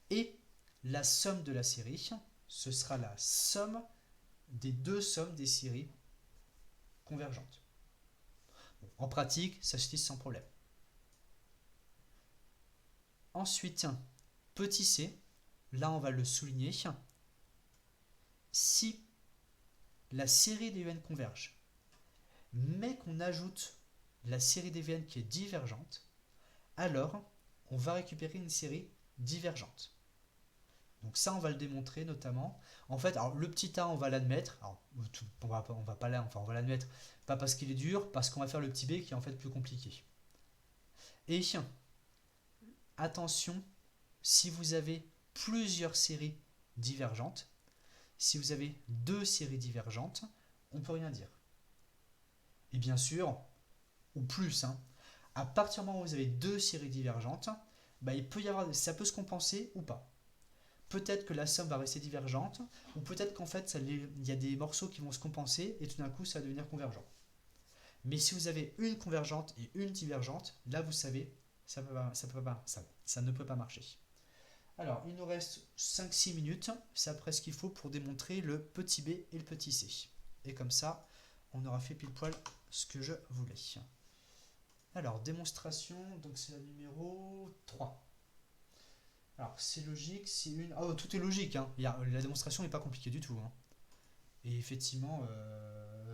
Et la somme de la série, ce sera la somme des deux sommes des séries convergentes. Bon, en pratique, ça s'utilise sans problème. Ensuite, petit c, là on va le souligner. Si la série des un converge, mais qu'on ajoute la série des vn qui est divergente, alors on va récupérer une série divergente. Donc ça, on va le démontrer notamment. En fait, alors le petit a, on va l'admettre. Alors, on va pas enfin, on va l'admettre, pas parce qu'il est dur, parce qu'on va faire le petit b qui est en fait plus compliqué. Et attention, si vous avez plusieurs séries divergentes, si vous avez deux séries divergentes, on peut rien dire. Et bien sûr, ou plus, à partir du moment où vous avez deux séries divergentes, bah, il peut y avoir, ça peut se compenser ou pas. Peut-être que la somme va rester divergente, ou peut-être qu'en fait, il y a des morceaux qui vont se compenser et tout d'un coup, ça va devenir convergent. Mais si vous avez une convergente et une divergente, là, vous savez, ça ne peut pas marcher. Alors, il nous reste 5-6 minutes, c'est après ce qu'il faut pour démontrer le petit b et le petit c. Et comme ça, on aura fait pile poil ce que je voulais. Alors, démonstration, donc c'est la numéro 3. Alors, c'est logique, c'est une... Oh, tout est logique, la démonstration n'est pas compliquée du tout. Et effectivement,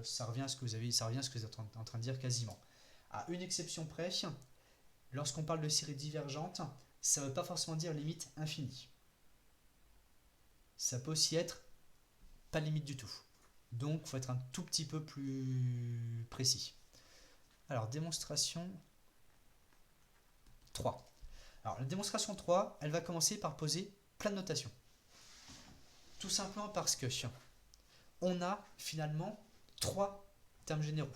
ça revient à ce que vous êtes en train de dire quasiment. À une exception près, lorsqu'on parle de séries divergentes, ça ne veut pas forcément dire limite infinie. Ça peut aussi être pas limite du tout. Donc, il faut être un tout petit peu plus précis. Alors, démonstration 3. Alors, la démonstration 3, elle va commencer par poser plein de notations. Tout simplement parce que on a finalement trois termes généraux.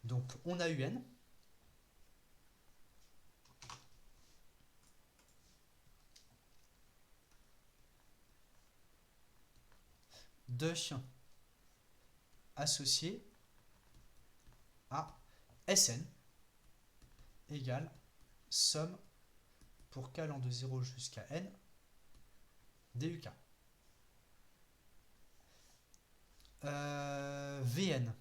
Donc, on a UN, de associé à Sn égale somme pour k allant de 0 jusqu'à n duk. Vn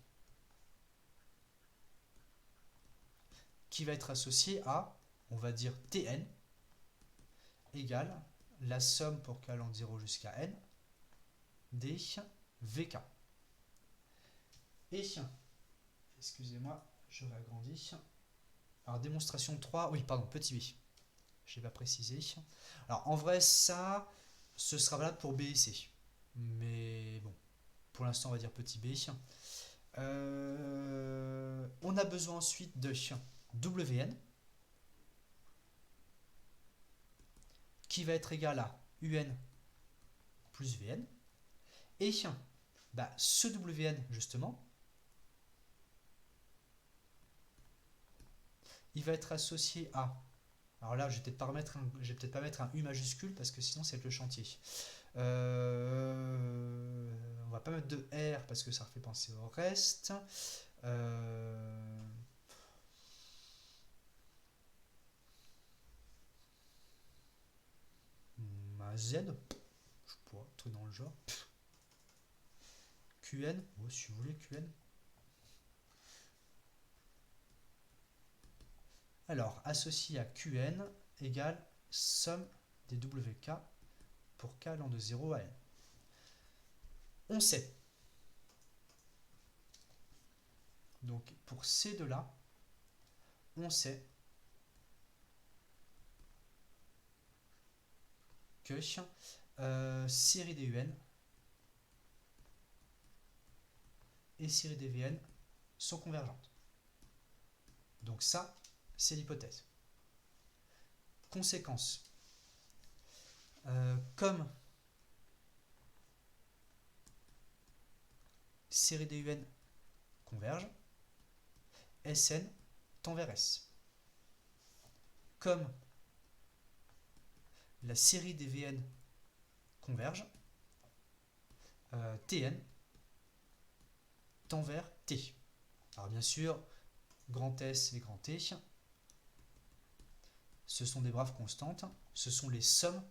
qui va être associé à, on va dire Tn égale la somme pour k allant de 0 jusqu'à n des Vk. Et, excusez-moi, je réagrandis. Alors, démonstration 3, oui, pardon, petit b. Je n'ai pas précisé. Alors, en vrai, ça, ce sera valable pour B et C. Mais bon, pour l'instant, on va dire petit b. On a besoin ensuite de Wn qui va être égal à Un plus Vn. Et ce Wn, justement, il va être associé à... Alors là, je vais peut-être pas mettre un U majuscule parce que sinon, c'est le chantier. On va pas mettre de R parce que ça refait penser au reste. Un Z, je sais pas, truc dans le genre. Qn, si vous voulez Qn. Alors, associé à Qn égale somme des WK pour k allant de 0 à n. On sait. Donc, pour ces deux-là, on sait que série DUN et série DVN sont convergentes. Donc ça, c'est l'hypothèse. Conséquence. Comme série DUN converge, Sn tend vers S. Comme la série des Vn converge, Tn tend vers T. Alors bien sûr, grand S et grand T, ce sont des braves constantes, ce sont les sommes,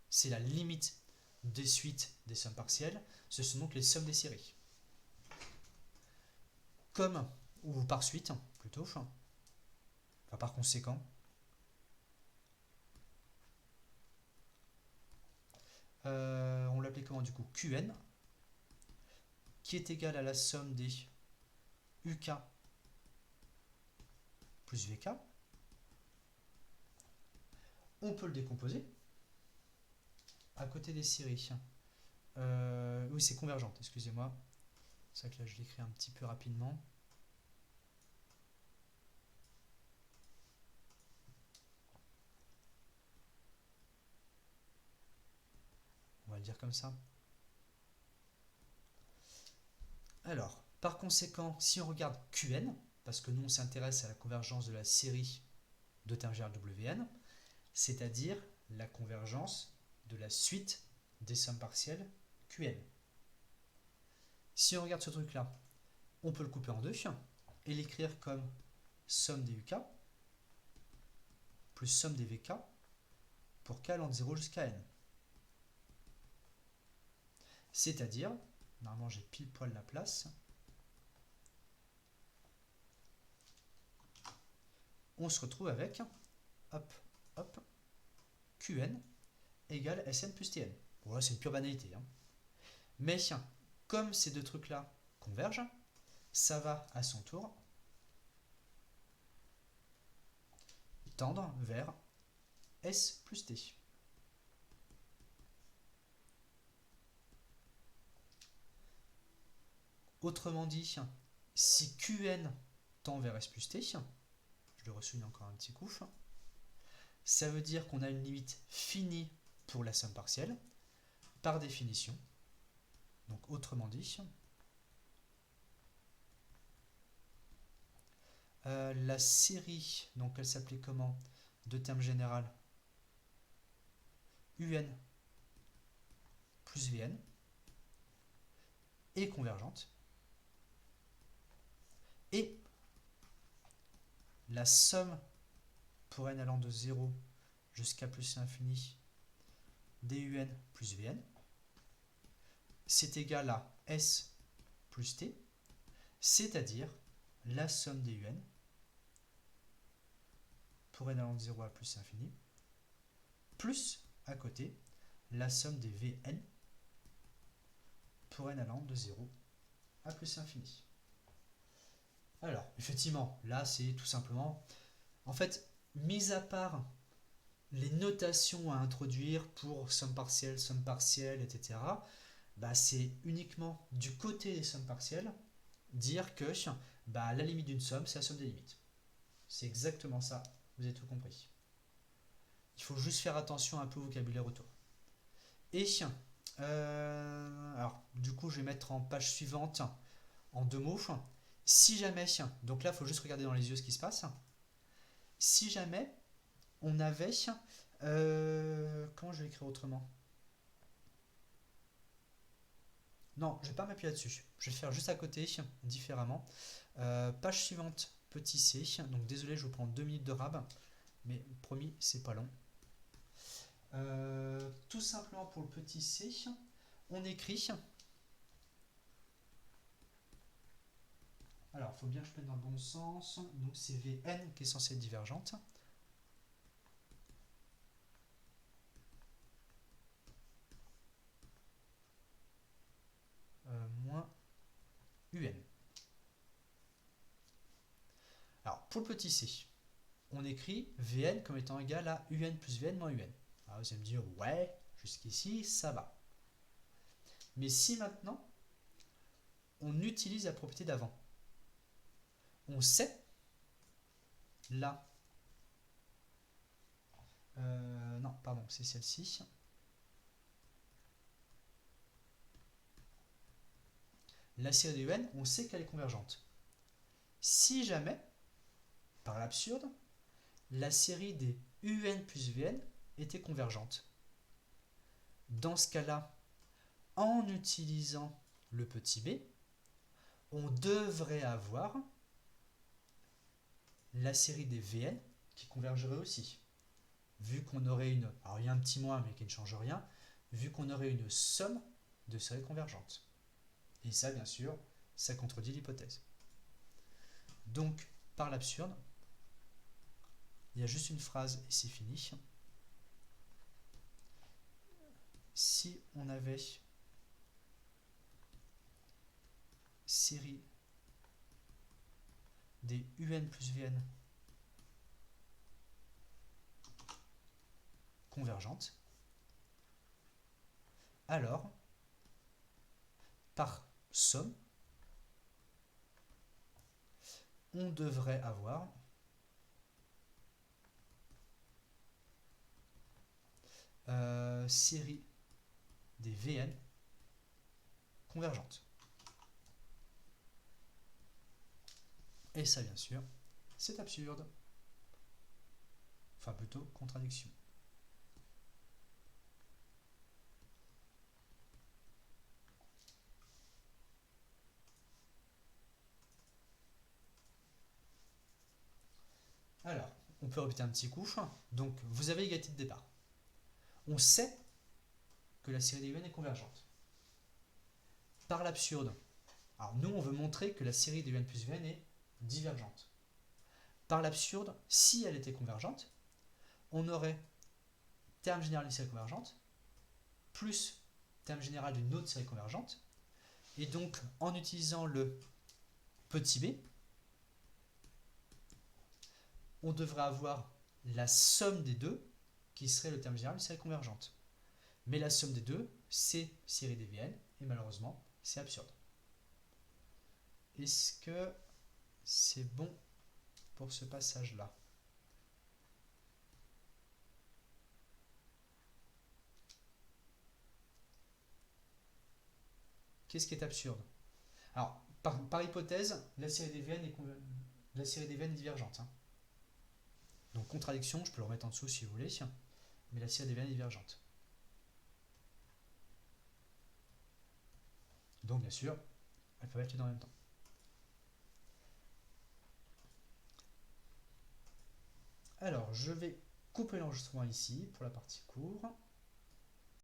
c'est la limite des suites des sommes partielles, ce sont donc les sommes des séries. Comme, ou par suite plutôt, enfin par conséquent, on l'appelait comment du coup? Qn, qui est égal à la somme des UK plus Vk. On peut le décomposer. à côté des séries. Oui, c'est convergente, excusez-moi. C'est vrai que là, je l'écris un petit peu rapidement. On va le dire comme ça. Alors, par conséquent, si on regarde Qn, parce que nous on s'intéresse à la convergence de la série de termes générales Wn, c'est-à-dire la convergence de la suite des sommes partielles Qn. Si on regarde ce truc-là, on peut le couper en deux et l'écrire comme somme des UK plus somme des VK pour k allant de 0 jusqu'à n. C'est-à-dire, normalement j'ai pile poil la place, on se retrouve avec, hop, hop, Qn égale Sn plus Tn. Bon là c'est une pure banalité. Mais comme ces deux trucs-là convergent, ça va à son tour tendre vers S plus T. Autrement dit, si Qn tend vers S plus T, je le ressouligne encore un petit coup, ça veut dire qu'on a une limite finie pour la somme partielle, par définition. Donc autrement dit, la série, donc elle s'appelait comment, de termes général UN plus Vn est convergente. Et la somme pour n allant de 0 jusqu'à plus l'infini dun plus Vn, c'est égal à S plus T, c'est-à-dire la somme des UN pour n allant de 0 à plus l'infini, plus à côté la somme des Vn pour n allant de 0 à plus l'infini. Alors, effectivement, là c'est tout simplement, en fait, mis à part les notations à introduire pour somme partielle, etc., bah, c'est uniquement du côté des sommes partielles dire que bah, la limite d'une somme, c'est la somme des limites. C'est exactement ça, vous avez tout compris. Il faut juste faire attention un peu au vocabulaire autour. Et alors, du coup, je vais mettre en page suivante, en deux mots, si jamais, donc là, il faut juste regarder dans les yeux ce qui se passe, si jamais on avait, comment je vais écrire autrement? Non, je ne vais pas m'appuyer là-dessus. Je vais le faire juste à côté, différemment. Page suivante, petit c. Donc désolé, je vous prends 2 minutes de rab, mais promis, c'est pas long. Tout simplement pour le petit c, on écrit. Alors, il faut bien que je prenne dans le bon sens. Donc c'est Vn qui est censé être divergente. Moins Un. Alors, pour le petit c, on écrit Vn comme étant égal à Un plus Vn moins Un. Alors, vous allez me dire, ouais, jusqu'ici, ça va. Mais si maintenant, on utilise la propriété d'avant, on sait, là, non, pardon, c'est celle-ci. La série de UN, on sait qu'elle est convergente. Si jamais, par l'absurde, la série des UN plus Vn était convergente. Dans ce cas-là, en utilisant le petit b, on devrait avoir la série des Vn qui convergerait aussi. Vu qu'on aurait une, alors il y a un petit moins mais qui ne change rien, vu qu'on aurait une somme de séries convergentes. Et ça, bien sûr, ça contredit l'hypothèse. Donc, par l'absurde, il y a juste une phrase et c'est fini. Si on avait série des UN plus Vn convergentes, alors, par somme, on devrait avoir série des Vn convergentes. Et ça, bien sûr, c'est absurde. Enfin, plutôt contradiction. Alors, on peut répéter un petit coup. Donc, vous avez l'égalité de départ. On sait que la série des Vn est convergente. Par l'absurde, alors nous, on veut montrer que la série des Vn plus Vn est divergente. Par l'absurde, si elle était convergente, on aurait terme général d'une série convergente plus terme général d'une autre série convergente. Et donc, en utilisant le petit b, on devrait avoir la somme des deux qui serait le terme général d'une série convergente. Mais la somme des deux, c'est série des Vn, et malheureusement, c'est absurde. Est-ce que c'est bon pour ce passage-là? Qu'est-ce qui est absurde? Alors, par hypothèse, la série des Vn est divergente. Hein. Donc, contradiction, je peux le remettre en dessous si vous voulez, mais la série des Vn est divergente. Donc, bien sûr, elles peuvent être les deux en même temps. Alors, je vais couper l'enregistrement ici pour la partie cours.